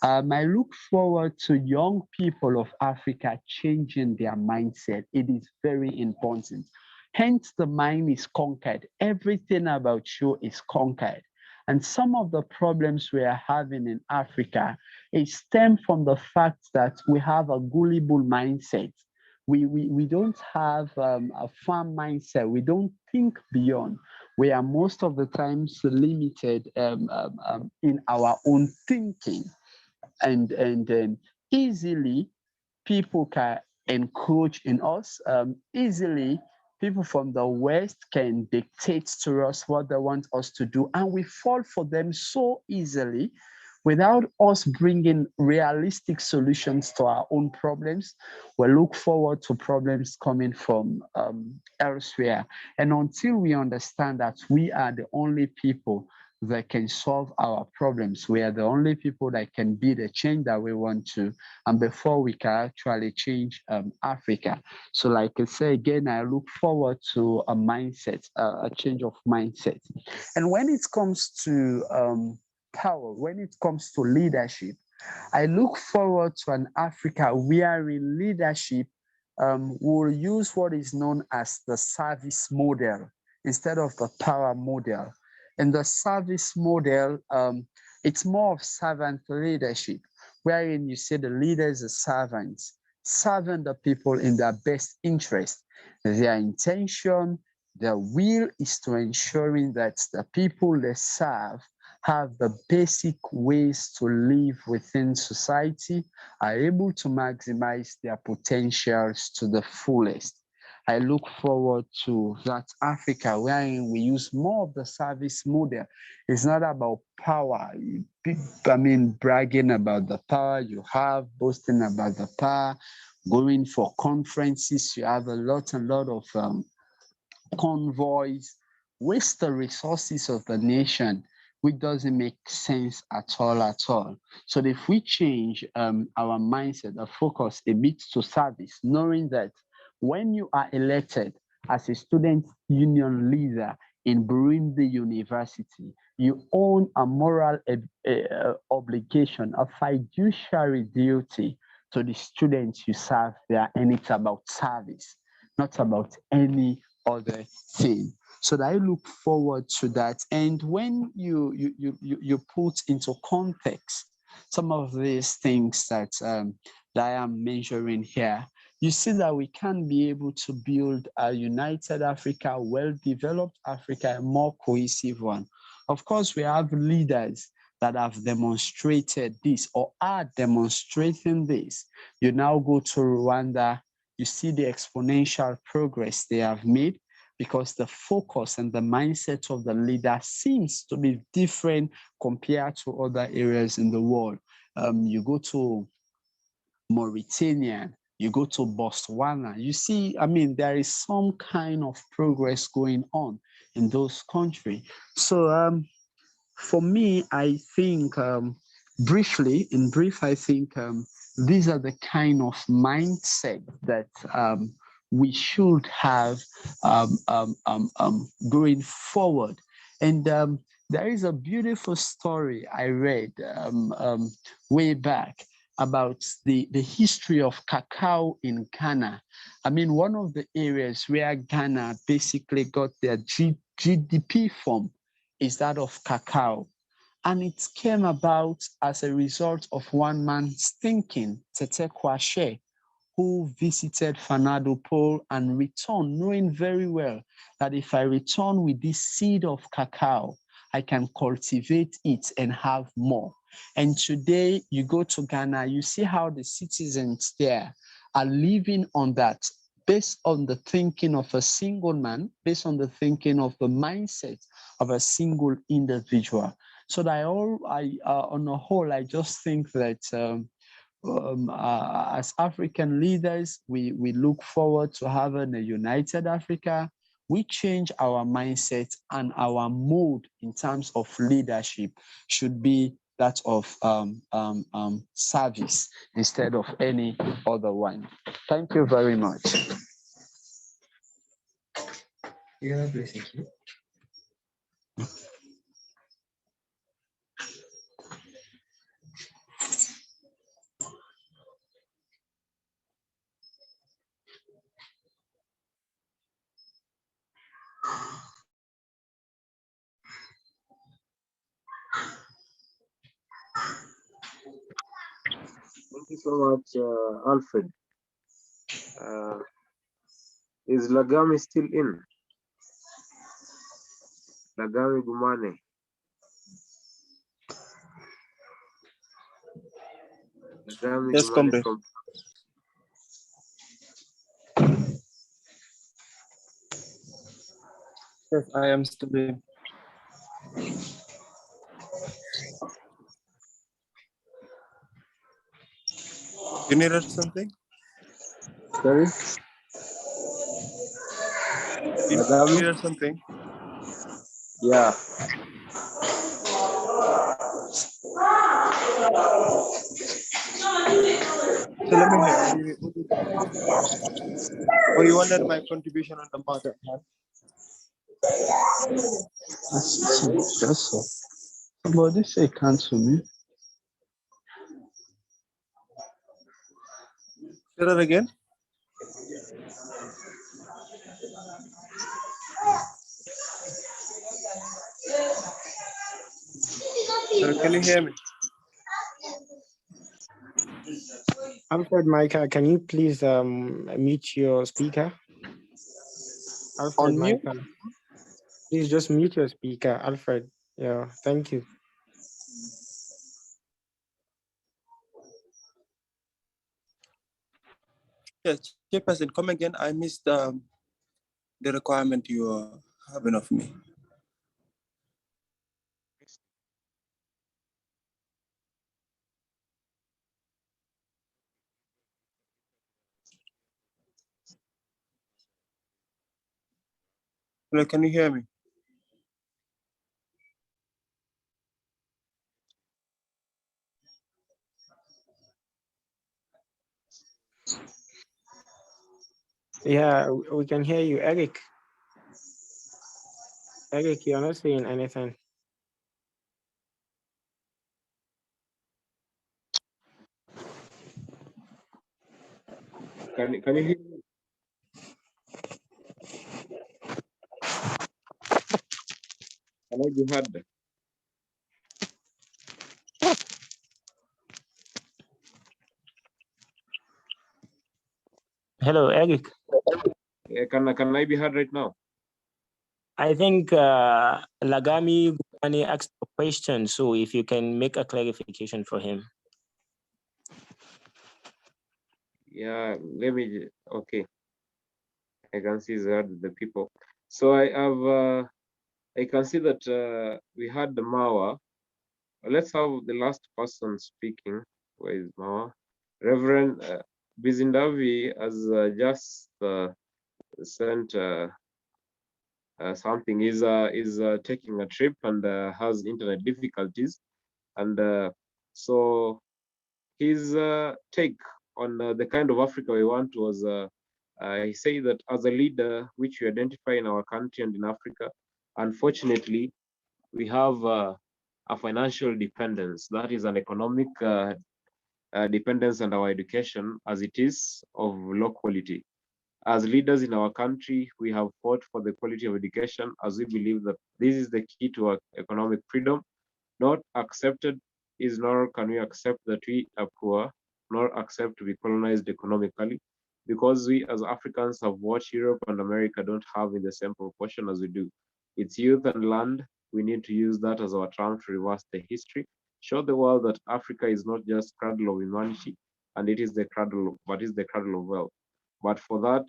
I look forward to young people of Africa changing their mindset. It is very important. Hence, the mind is conquered. Everything about you is conquered. And some of the problems we are having in Africa stem from the fact that we have a gullible mindset. We don't have a firm mindset. We don't think beyond. We are most of the times limited in our own thinking, and easily people can encroach in us. Easily people from the West can dictate to us what they want us to do, and we fall for them so easily. without us bringing realistic solutions to our own problems, we look forward to problems coming from elsewhere. And until we understand that we are the only people that can solve our problems, we are the only people that can be the change that we want to, and before we can actually change Africa. So like I say again, I look forward to a mindset, a change of mindset. And when it comes to power, when it comes to leadership, I look forward to an Africa where in leadership will use what is known as the service model instead of the power model. In the service model, it's more of servant leadership, wherein you say the leaders are servants, serving the people in their best interest. Their intention, their will is to ensuring that the people they serve have the basic ways to live within society, are able to maximize their potentials to the fullest. I look forward to that Africa wherein we use more of the service model. It's not about power. I mean, bragging about the power you have, boasting about the power, going for conferences. You have a lot of convoys, waste the resources of the nation, which doesn't make sense at all. So if we change our mindset, the focus a bit to service, knowing that when you are elected as a student union leader in Burundi University, you own a moral obligation, a fiduciary duty to the students you serve there, and it's about service, not about any other thing. So that I look forward to that. And when you put into context some of these things that I am measuring here, you see that we can be able to build a united Africa, well-developed Africa, a more cohesive one. Of course, we have leaders that have demonstrated this or are demonstrating this. You now go to Rwanda, you see the exponential progress they have made because the focus and the mindset of the leader seems to be different compared to other areas in the world. You go to Mauritania, you go to Botswana, you see, I mean, there is some kind of progress going on in those countries. So for me, I think in brief, I think these are the kind of mindset that we should have going forward. And there is a beautiful story I read way back about the history of cacao in Ghana. I mean, one of the areas where Ghana basically got their GDP from is that of cacao. And it came about as a result of one man's thinking, Tete Kwashe, who visited Fanado Pole and returned, knowing very well that if I return with this seed of cacao, I can cultivate it and have more. And today you go to Ghana, you see how the citizens there are living on that, based on the thinking of a single man, based on the thinking of the mindset of a single individual. So that on the whole, I just think that as African leaders, we look forward to having a united Africa. We change our mindset, and our mode in terms of leadership should be that of service instead of any other one. Thank you very much. Yeah, please, thank you. Thank you so much, Alfred. Is Lagami still in? Lagami Gumane. Lagami Yes, Gumane comrade. from Yes, I am still in. You needed something? Sorry? You Lagami? needed something? Yeah. So let me hear. Or you wanted my contribution on the matter at hand? Just so. Somebody say cancel me. Say that again. Can you hear me? Alfred Micah, can you please mute your speaker? Alfred On mute? Micah, please just mute your speaker, Alfred. Yeah, thank you. Yes, Chairperson, come again. I missed the requirement you are having of me. Hello, can you hear me? Yeah, we can hear you, Eric. Eric, you're not saying anything. Can you hear me? Can I be heard? Hello, Eric. Can I be heard right now? I think Lagami Gupani asked a question, so if you can make a clarification for him. Yeah, let me, okay. I can see the people. So I have, I can see that we had the Mawa. Let's have the last person speaking. Where is Mawa? Reverend Bizindavi has just sent something. Is taking a trip and has internet difficulties, and so his take on the kind of Africa we want was he say that as a leader which we identify in our country and in Africa, unfortunately, we have a financial dependence, that is an economic dependence on our education as it is of low quality. As leaders in our country, we have fought for the quality of education as we believe that this is the key to our economic freedom. Not accepted is nor can we accept that we are poor, nor accept to be colonized economically, because we as Africans have what Europe and America don't have in the same proportion as we do. It's youth and land. We need to use that as our term to reverse the history, show the world that Africa is not just cradle of humanity, and it is the cradle, but is the cradle of wealth. But for that,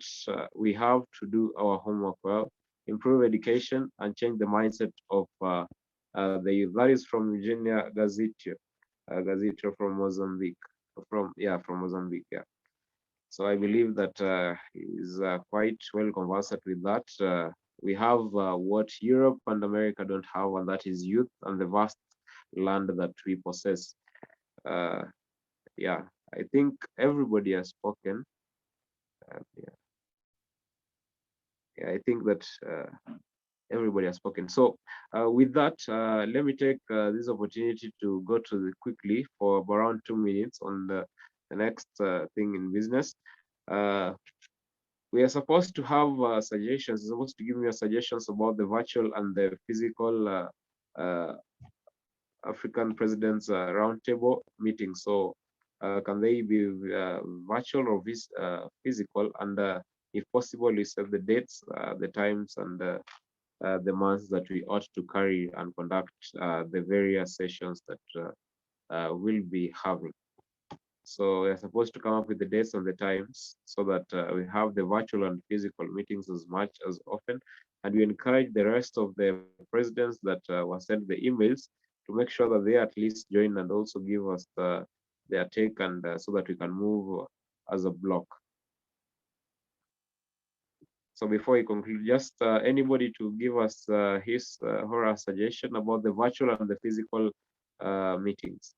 we have to do our homework well, improve education, and change the mindset of that is from Eugenia Gazitio, Gazitio from Mozambique, from Mozambique, yeah. So I believe that is quite well conversant with that. We have what Europe and America don't have, and that is youth and the vast land that we possess. Yeah, I think everybody has spoken. Yeah, I think that everybody has spoken. So with that, let me take this opportunity to go to quickly for around 2 minutes on the next thing in business. We are supposed to have suggestions, supposed to give me suggestions about the virtual and the physical African Presidents Roundtable meeting. So can they be virtual or physical? And if possible, you set the dates, the times, and the months that we ought to carry and conduct the various sessions that we'll be having. So we're supposed to come up with the dates and the times so that we have the virtual and physical meetings as much as often. And we encourage the rest of the presidents that were sent the emails to make sure that they at least join and also give us the their take, and so that we can move as a block. So before we conclude, just anybody to give us his or her suggestion about the virtual and the physical meetings.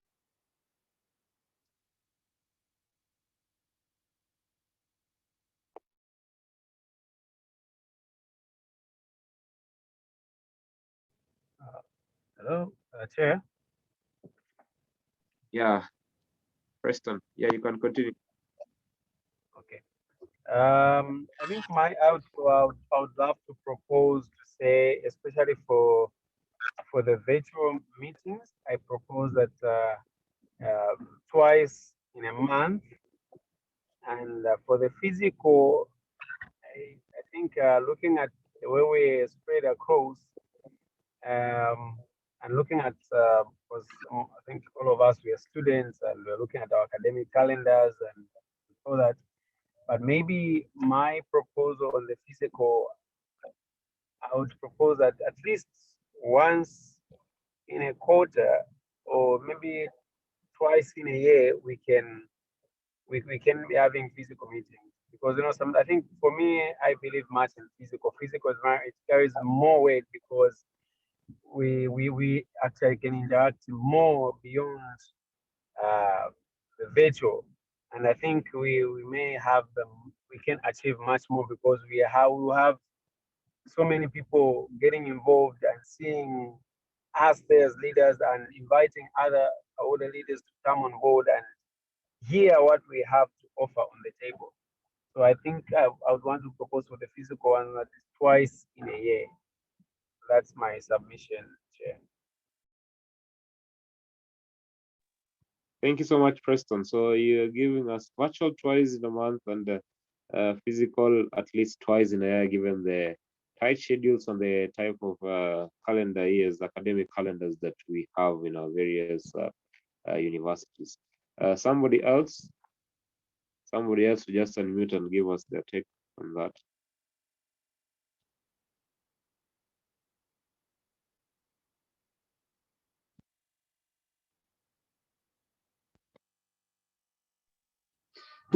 Hello, Chair. Yeah, Preston. Yeah, you can continue. Okay. I think I would love to propose to say, especially for the virtual meetings, I propose that twice in a month, and for the physical, I think looking at the way we spread across, and looking at, because I think all of us, we are students and we're looking at our academic calendars and all that. But maybe my proposal on the physical, I would propose that at least once in a quarter, or maybe twice in a year, we can be having physical meetings. Because I think for me, I believe much in physical. Physical is it carries more weight because we actually can interact more beyond the virtual. And I think we may have we can achieve much more because we have so many people getting involved and seeing us there as leaders and inviting other leaders to come on board and hear what we have to offer on the table. So I think I would want to propose for the physical one at least twice in a year. That's my submission, Chair. Thank you so much, Preston. So you're giving us virtual twice in a month and physical at least twice in a year, given the tight schedules and the type of calendar years, academic calendars that we have in our various universities. Somebody else will just unmute and give us their take on that.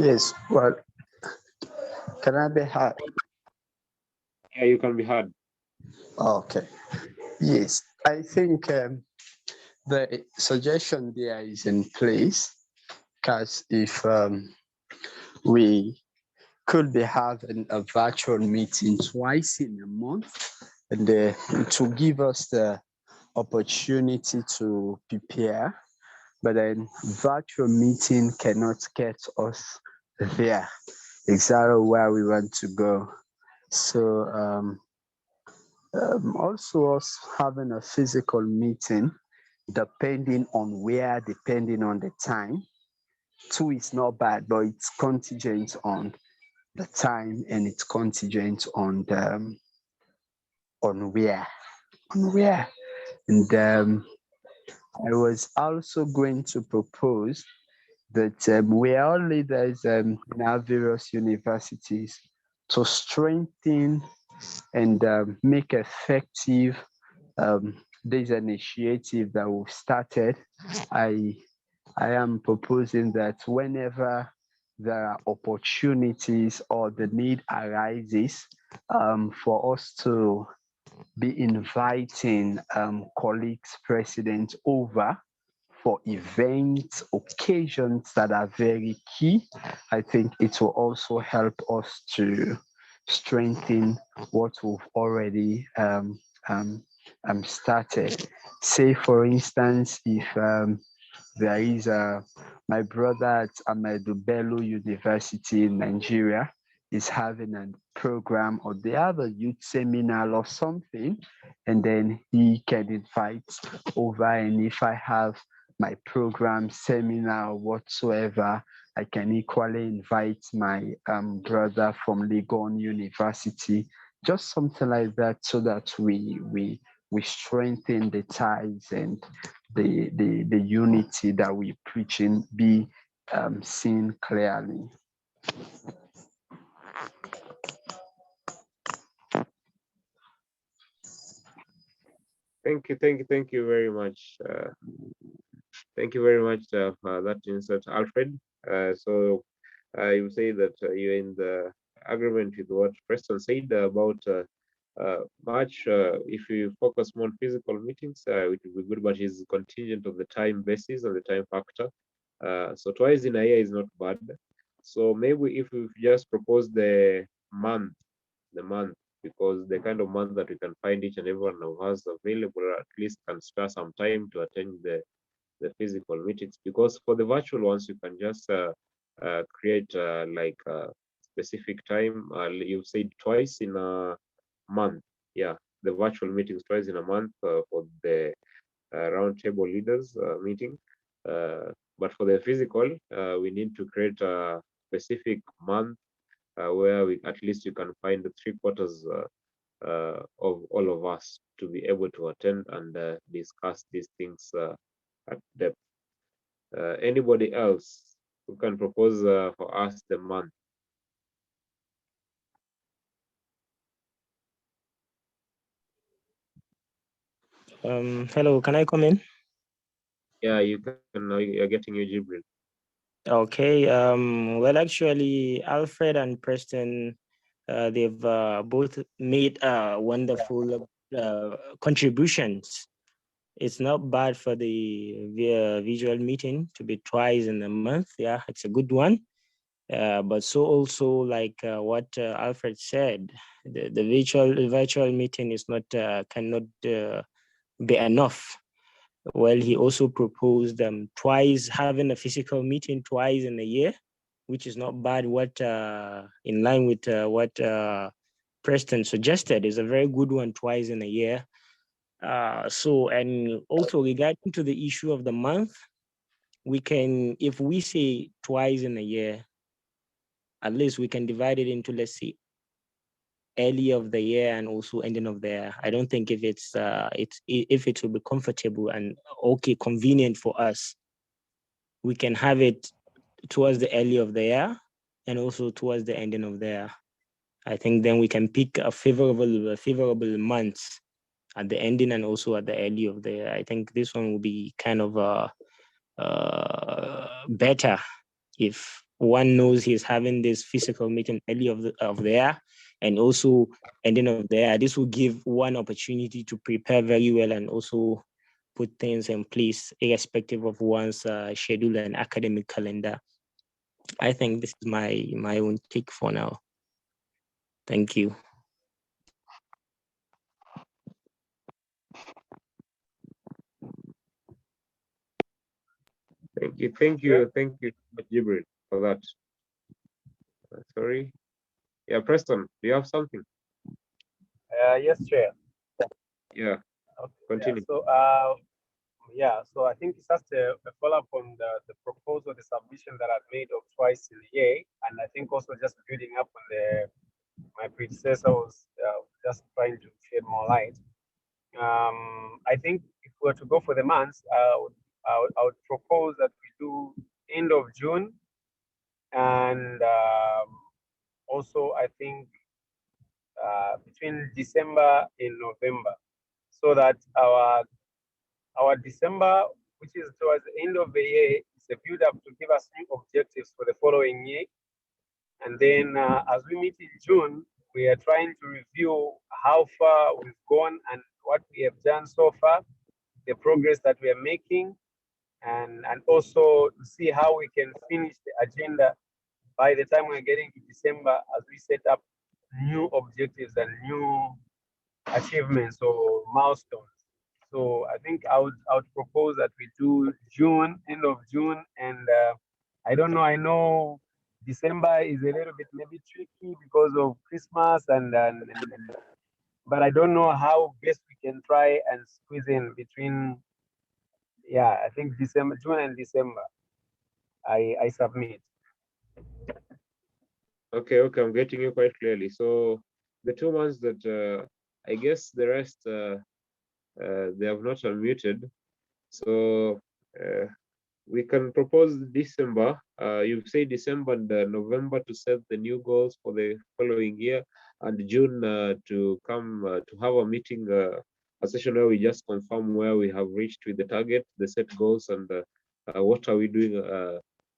Yes, well, can I be heard? Yeah, you can be heard. Okay. Yes, I think the suggestion there is in place, because if we could be having a virtual meeting twice in a month, and to give us the opportunity to prepare, but then virtual meeting cannot get us there exactly where we want to go. So also us having a physical meeting, depending on where, depending on the time. Two is not bad, but it's contingent on the time and it's contingent on the on where. And I was also going to propose that we are all leaders in our various universities to strengthen and make effective this initiative that we've started. I am proposing that whenever there are opportunities or the need arises for us to be inviting colleagues, presidents over for events, occasions that are very key, I think it will also help us to strengthen what we've already started. Say, for instance, if there is my brother at Ahmadu Bello University in Nigeria is having a program, or they have a youth seminar or something, and then he can invite over. And if I have my program, seminar, whatsoever, I can equally invite my brother from Legon University, just something like that, so that we strengthen the ties and the unity that we preaching be seen clearly. Thank you very much, Thank you very much for that insert, Alfred. So you say that you're in the agreement with what Preston said about March. If you focus more on physical meetings, it would be good, but it's contingent of the time basis and the time factor. So twice in a year is not bad. So maybe if we just propose the month, because the kind of month that we can find each and every one of us available, at least can spare some time to attend the physical meetings, because for the virtual ones you can just create like a specific time. You've said twice in a month. Yeah, the virtual meetings twice in a month for the roundtable leaders meeting. But for the physical, we need to create a specific month where we at least you can find the 3/4 of all of us to be able to attend and discuss these things at depth. Anybody else who can propose for us the month? Hello, can I come in? Yeah, you can. Now you're getting your Jibril. Okay. Well, actually, Alfred and Preston, they've both made wonderful contributions. It's not bad for the visual meeting to be twice in a month. Yeah, it's a good one. But so also like what Alfred said, the virtual meeting is not cannot be enough. Well, he also proposed twice having a physical meeting twice in a year, which is not bad. What in line with what Preston suggested is a very good one, twice in a year. So, and also regarding to the issue of the month, we can, if we say twice in a year, at least we can divide it into, let's say, early of the year and also ending of the year. I don't think if it's if it will be comfortable and okay, convenient for us, we can have it towards the early of the year and also towards the ending of the year. I think then we can pick a favorable months at the ending and also at the early of the year. I think this one will be kind of better if one knows he's having this physical meeting early of the year and also ending of the year. This will give one opportunity to prepare very well and also put things in place irrespective of one's schedule and academic calendar. I think this is my own take for now. Thank you. Thank you, Jibril, for that. Sorry. Yeah, Preston, do you have something? Yes, Chair. Yeah, continue. Yeah, so I think it's just a follow-up on the proposal, the submission that I've made of twice in a year, and I think also just building up on my predecessor was just trying to shed more light. I think if we were to go for the months, I would propose that we do end of June, and also I think between December and November, so that our December, which is towards the end of the year, is a build up to give us new objectives for the following year. And then as we meet in June, we are trying to review how far we've gone and what we have done so far, the progress that we are making, and also to see how we can finish the agenda by the time we're getting to December as we set up new objectives and new achievements or milestones. So I think I would propose that we do June, end of June, and I don't know. I know December is a little bit maybe tricky because of Christmas and but I don't know how best we can try and squeeze in between. Yeah, I think December, June, and December. I submit. Okay, I'm getting you quite clearly. So the 2 months that I guess the rest they have not unmuted. So we can propose December. You say December and November to set the new goals for the following year, and June to come to have a meeting, a session where we just confirm where we have reached with the target, the set goals, and what are we doing,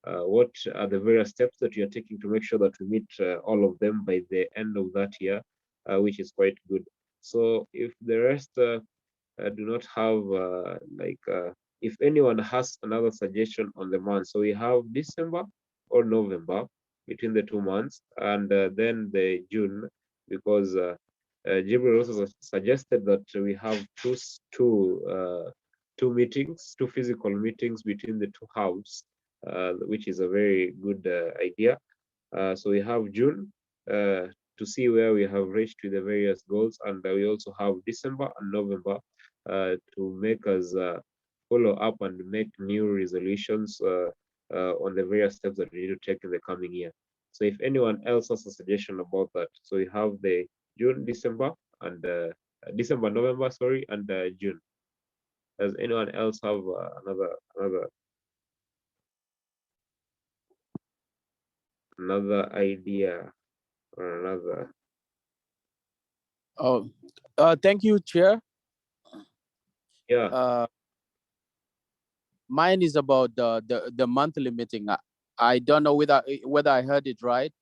what are the various steps that you're taking to make sure that we meet all of them by the end of that year, which is quite good. So if the rest do not have if anyone has another suggestion on the month, so we have December or November between the 2 months, and then the June, because Jibril also suggested that we have two meetings, two physical meetings between the two halves, which is a very good idea. So we have June to see where we have reached with the various goals, and we also have December and November to make us follow up and make new resolutions on the various steps that we need to take in the coming year. So if anyone else has a suggestion about that, so we have the June, December, and December, November, sorry, and June. Does anyone else have another idea or another? Oh, thank you, Chair. Yeah. Mine is about the monthly meeting. I don't know whether I heard it right,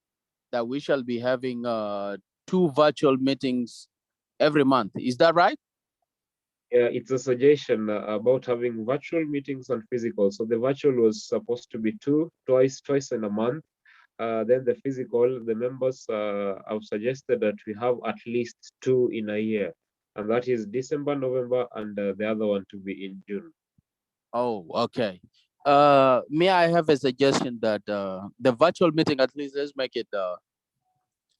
that we shall be having 2 virtual meetings every month. Is that right? Yeah, it's a suggestion about having virtual meetings and physical. So the virtual was supposed to be twice in a month. Then the physical, the members have suggested that we have at least 2 in a year, and that is December, November, and the other one to be in June. Oh, okay. May I have a suggestion that the virtual meeting, at least let's make it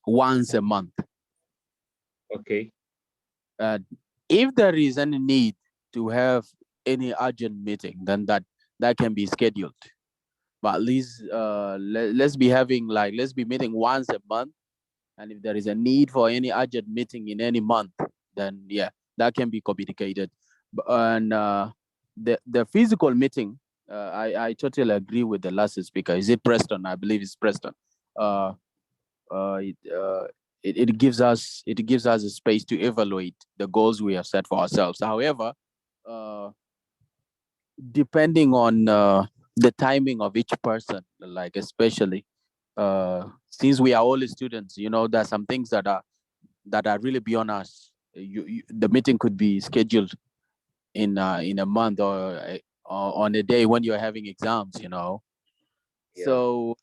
once a month. Okay. If there is any need to have any urgent meeting, then that can be scheduled. But at least let's be meeting once a month. And if there is a need for any urgent meeting in any month, then yeah, that can be communicated. And the physical meeting, I totally agree with the last speaker. Is it Preston? I believe it's Preston. It gives us a space to evaluate the goals we have set for ourselves. However, depending on the timing of each person, like especially since we are all students, there are some things that are really beyond us. The meeting could be scheduled in a month or on a day when you're having exams, Yeah. So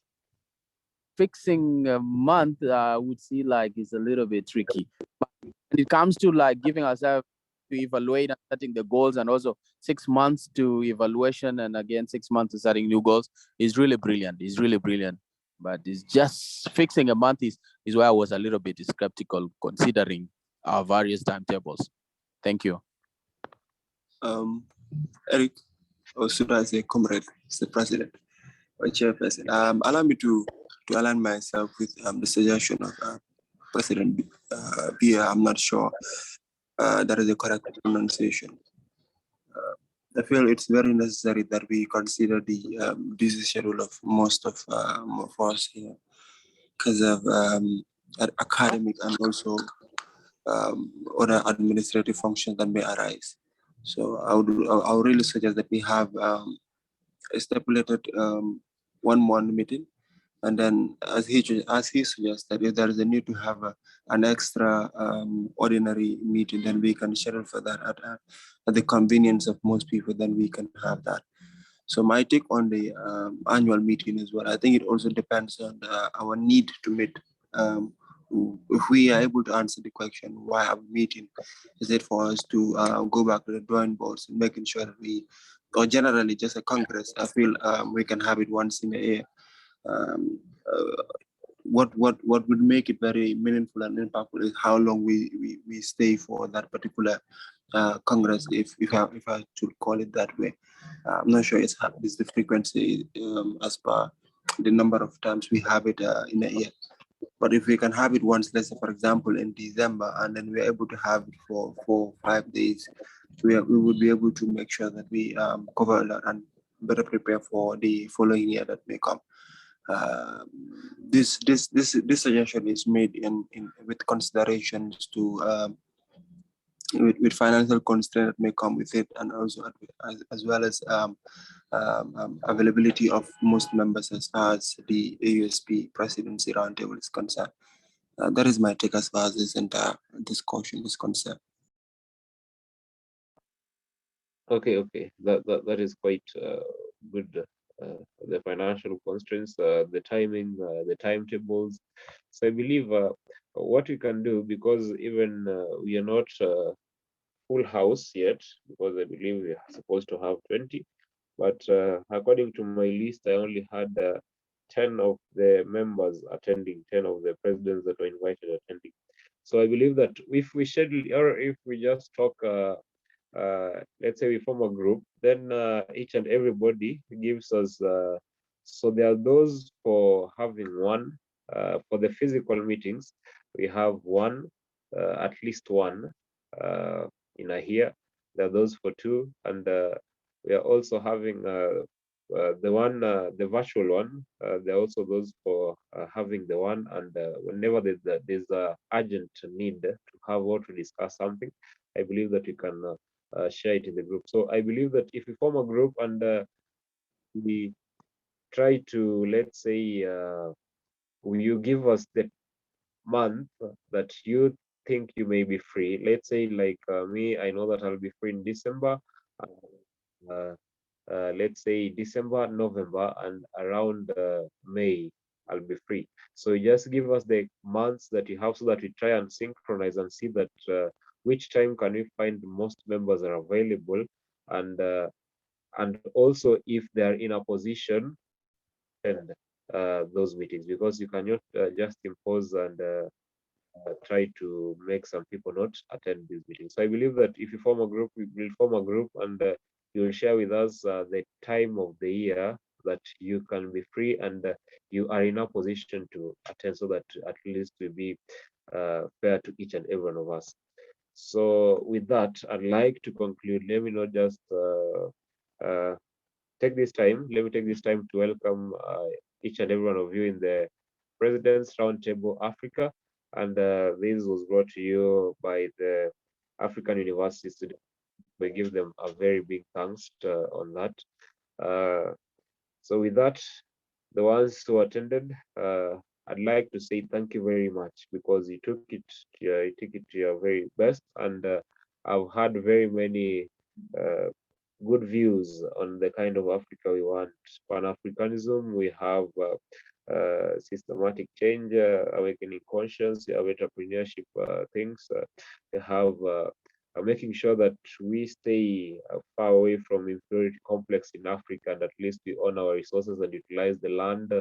fixing a month, I would see like it's a little bit tricky. But when it comes to like giving ourselves to evaluate and setting the goals, and also 6 months to evaluation, and again 6 months to setting new goals, is really brilliant. It's really brilliant. But it's just fixing a month is where I was a little bit skeptical, considering our various timetables. Thank you. Eric, or should I say comrade, Mr. President or Chairperson, allow me to align myself with the suggestion of President Bia. I'm not sure that is the correct pronunciation. I feel it's very necessary that we consider the busy schedule of most of us here because of academic and also other administrative functions that may arise. So I would really suggest that we have a stipulated 1 month meeting, and then as he suggested, if there is a need to have an extra ordinary meeting, then we can schedule for that at the convenience of most people. Then we can have that. So my take on the annual meeting as well, I think it also depends on our need to meet. If we are able to answer the question, why are we meeting? Is it for us to go back to the drawing boards and making sure that we, or generally just a congress, I feel we can have it once in a year. What would make it very meaningful and impactful is how long we stay for that particular congress, if I should call it that way. I'm not sure it's the frequency as per the number of times we have it in a year. But if we can have it once, let's say for example in December, and then we're able to have it for 4 or 5 days, we would be able to make sure that we cover a lot and better prepare for the following year that may come. This suggestion is made in with considerations to with financial constraint that may come with it, and also as well as availability of most members as far as the AUSP presidency roundtable is concerned. That is my take as far as this entire discussion is concerned. Okay, that is quite good. The financial constraints, the timing, the timetables. So I believe what we can do, because even we are not full house yet, because I believe we are supposed to have 20, but according to my list, I only had 10 of the members attending, 10 of the presidents that were invited attending. So I believe that if we schedule, or if we just talk, let's say we form a group, then each and everybody gives us, so there are those for having one, for the physical meetings, we have one, at least one in a year. There are those for two, and we are also having the one, the virtual one. There are also those for having the one, and whenever there's a urgent need to have or to discuss something, I believe that we can share it in the group. So I believe that if we form a group and we try to, let's say, you give us the month that you think you may be free. Let's say, like me, I know that I'll be free in December. Let's say December, November, and around May, I'll be free. So you just give us the months that you have, so that we try and synchronize and see that which time can we find most members are available, and also if they're in a position to attend those meetings, because you cannot just impose and try to make some people not attend these meetings. So I believe that if you form a group, we will form a group, and you will share with us the time of the year that you can be free and you are in a position to attend, so that at least we be fair to each and every one of us. So with that, I'd like to conclude. Let me not just take this time. Let me take this time to welcome each and every one of you in the President's Roundtable Africa. And this was brought to you by the African University students. We give them a very big thanks on that. So with that, the ones who attended, I'd like to say thank you very much, because you took it to your very best, and I've had very many good views on the kind of Africa we want. Pan-Africanism, we have systematic change, awakening conscience, entrepreneurship things. We have making sure that we stay far away from inferiority complex in Africa, and at least we own our resources and utilize the land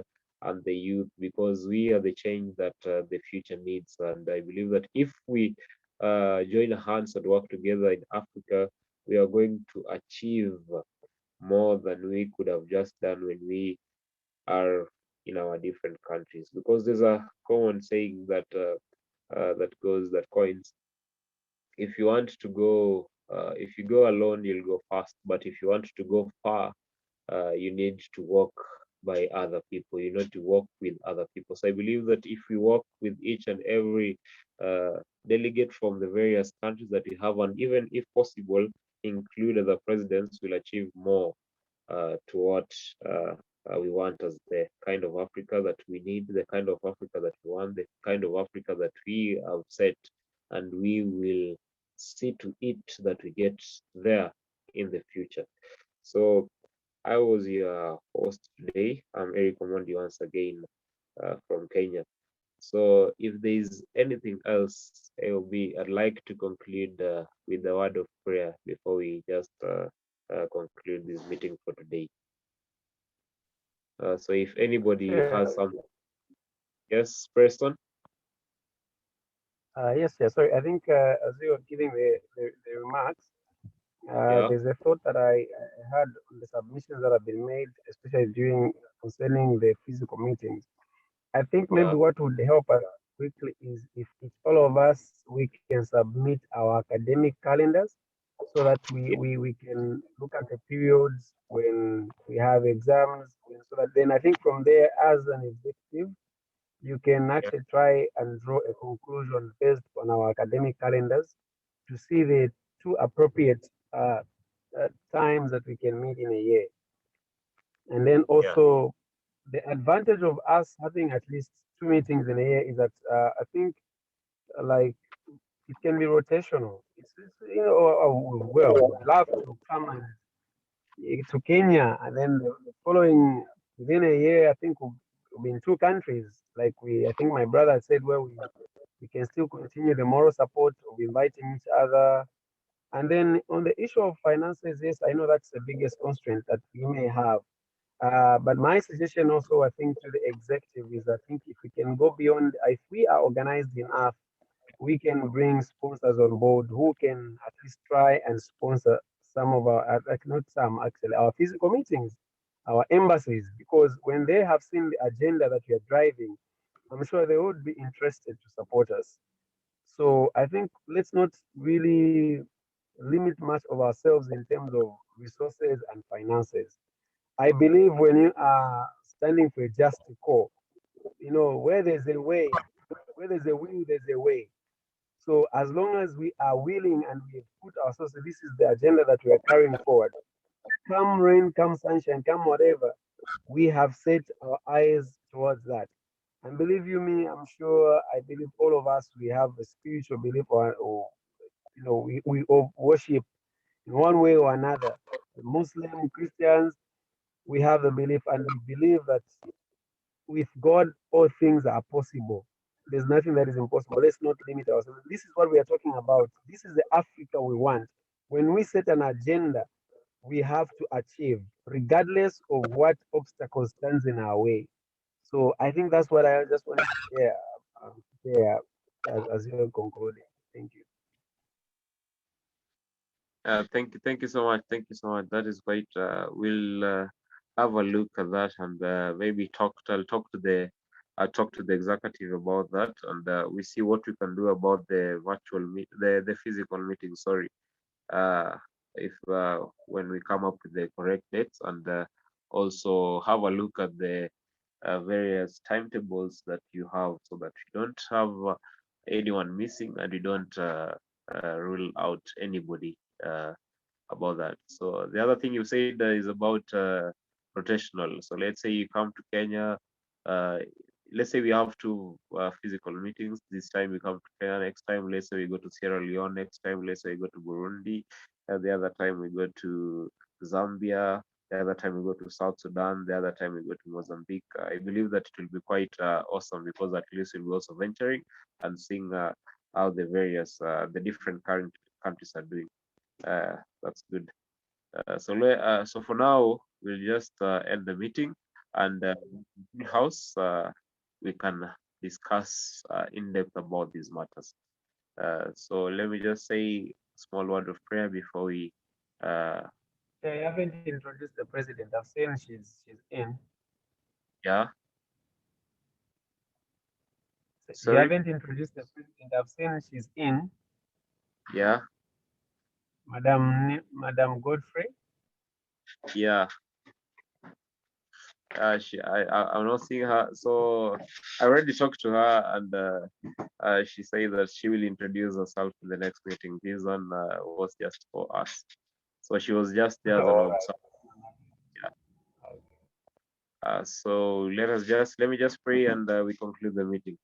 and the youth, because we are the change that the future needs. And I believe that if we join hands and work together in Africa, we are going to achieve more than we could have just done when we are in our different countries. Because there's a common saying that that coins, if you want to go, if you go alone, you'll go fast. But if you want to go far, you need to walk by other people. You need to walk with other people. So I believe that if we work with each and every delegate from the various countries that we have, and even if possible, include other presidents, will achieve more to what we want as the kind of Africa that we need, the kind of Africa that we want, the kind of Africa that we have set, and we will see to it that we get there in the future. So I was your host today. I'm Eric Omondi once again from Kenya. So if there's anything else, I'd like to conclude with the word of prayer before we just conclude this meeting for today. So if anybody has something, yes, Preston. Yes. Sorry, I think as you were giving the remarks, there's a thought that I had on the submissions that have been made, especially concerning the physical meetings. I think maybe what would help us quickly is if all of us, we can submit our academic calendars, so that we can look at the periods when we have exams, so that then I think from there, as an executive, you can actually try and draw a conclusion based on our academic calendars, to see the two appropriate times that we can meet in a year. And then also the advantage of us having at least 2 meetings in a year is that I think like it can be rotational. You know, well, would love to come to Kenya, and then the following within a year, I think we'll be in 2 countries. Like I think my brother said, well, we can still continue the moral support of inviting each other. And then on the issue of finances, yes, I know that's the biggest constraint that we may have. But my suggestion also, I think, to the executive is I think if we can go beyond, if we are organized enough, we can bring sponsors on board who can at least try and sponsor some of our, like not some actually, our physical meetings, our embassies, because when they have seen the agenda that we are driving, I'm sure they would be interested to support us. So I think let's not really limit much of ourselves in terms of resources and finances. I believe when you are standing for a just cause, you know, where there's a way, where there's a will, there's a way. So as long as we are willing and we put ourselves, this is the agenda that we are carrying forward. Come rain, come sunshine, come whatever, we have set our eyes towards that. And believe you me, I'm sure, I believe all of us, we have a spiritual belief or you know, we all worship in one way or another. Muslim, Christians, we have the belief and we believe that with God, all things are possible. There's nothing that is impossible. Let's not limit ourselves. This is what we are talking about. This is the Africa we want. When we set an agenda, we have to achieve, regardless of what obstacle stands in our way. So I think that's what I just wanted to share, share as you're concluding. Thank you. Thank you so much. Thank you so much. That is great. We'll have a look at that and maybe I'll talk to the executive about that, and we see what we can do about the the physical meeting. Sorry, if when we come up with the correct dates, and also have a look at the various timetables that you have, so that you don't have anyone missing and you don't rule out anybody about that. So the other thing you said is about rotational. So let's say you come to Kenya, uh, let's say we have 2 physical meetings. This time we come to Kenya, next time let's say we go to Sierra Leone, next time let's say we go to Burundi, and the other time we go to Zambia, the other time we go to South Sudan, the other time we go to Mozambique. I believe that it will be quite awesome, because at least we'll be also venturing and seeing how the various the different current countries are doing. That's good. So for now, we'll just end the meeting, and in house we can discuss in depth about these matters. So let me just say a small word of prayer before we. I haven't introduced the president. I've seen she's in. Yeah. You haven't introduced the president. I've seen she's in. Yeah. Madam Godfrey. Yeah. I'm not seeing her, so I already talked to her, and she said that she will introduce herself in the next meeting. This one was just for us, so she was just there as an observer. Yeah. So let me just pray, and we conclude the meeting.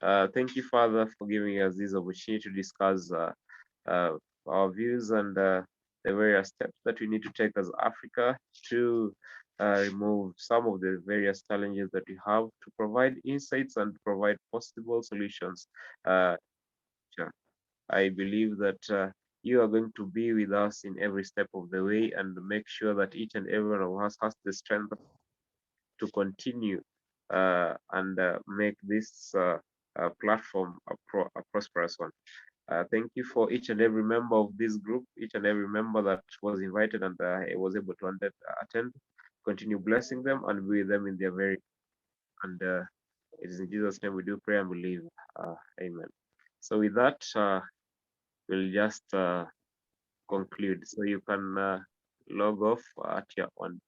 Thank you, Father, for giving us this opportunity to discuss our views and the various steps that we need to take as Africa to remove some of the various challenges that we have, to provide insights and provide possible solutions. I believe that you are going to be with us in every step of the way, and make sure that each and every one of us has the strength to continue and make this platform a prosperous one. Thank you for each and every member of this group, each and every member that was invited and was able to attend. Continue blessing them and be with them in their very, and it is in Jesus' name we do pray and believe. Amen. So with that, we'll just conclude. So you can log off at your own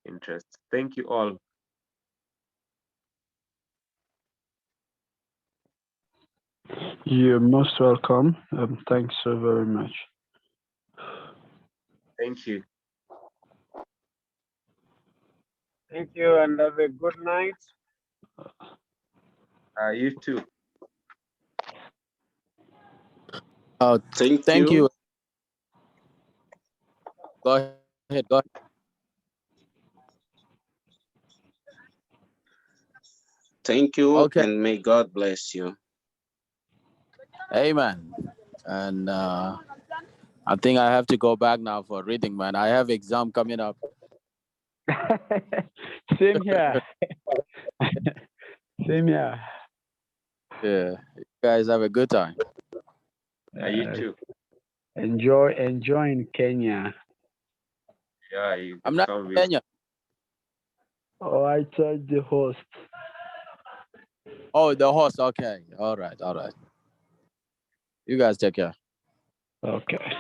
interest. Thank you all. You're most welcome. Thanks so very much. Thank you. Thank you and have a good night. You too. Thank you. Go ahead. Go ahead. Thank you, Okay. and may God bless you. Amen. And I think I have to go back now for reading, man. I have exam coming up. Same here. Same here. Yeah. You guys have a good time. You too. Enjoy in Kenya. Yeah, you I'm not come in visit. Kenya. Oh, I charge the host. Oh, the host. Okay. All right. You guys take care. Okay.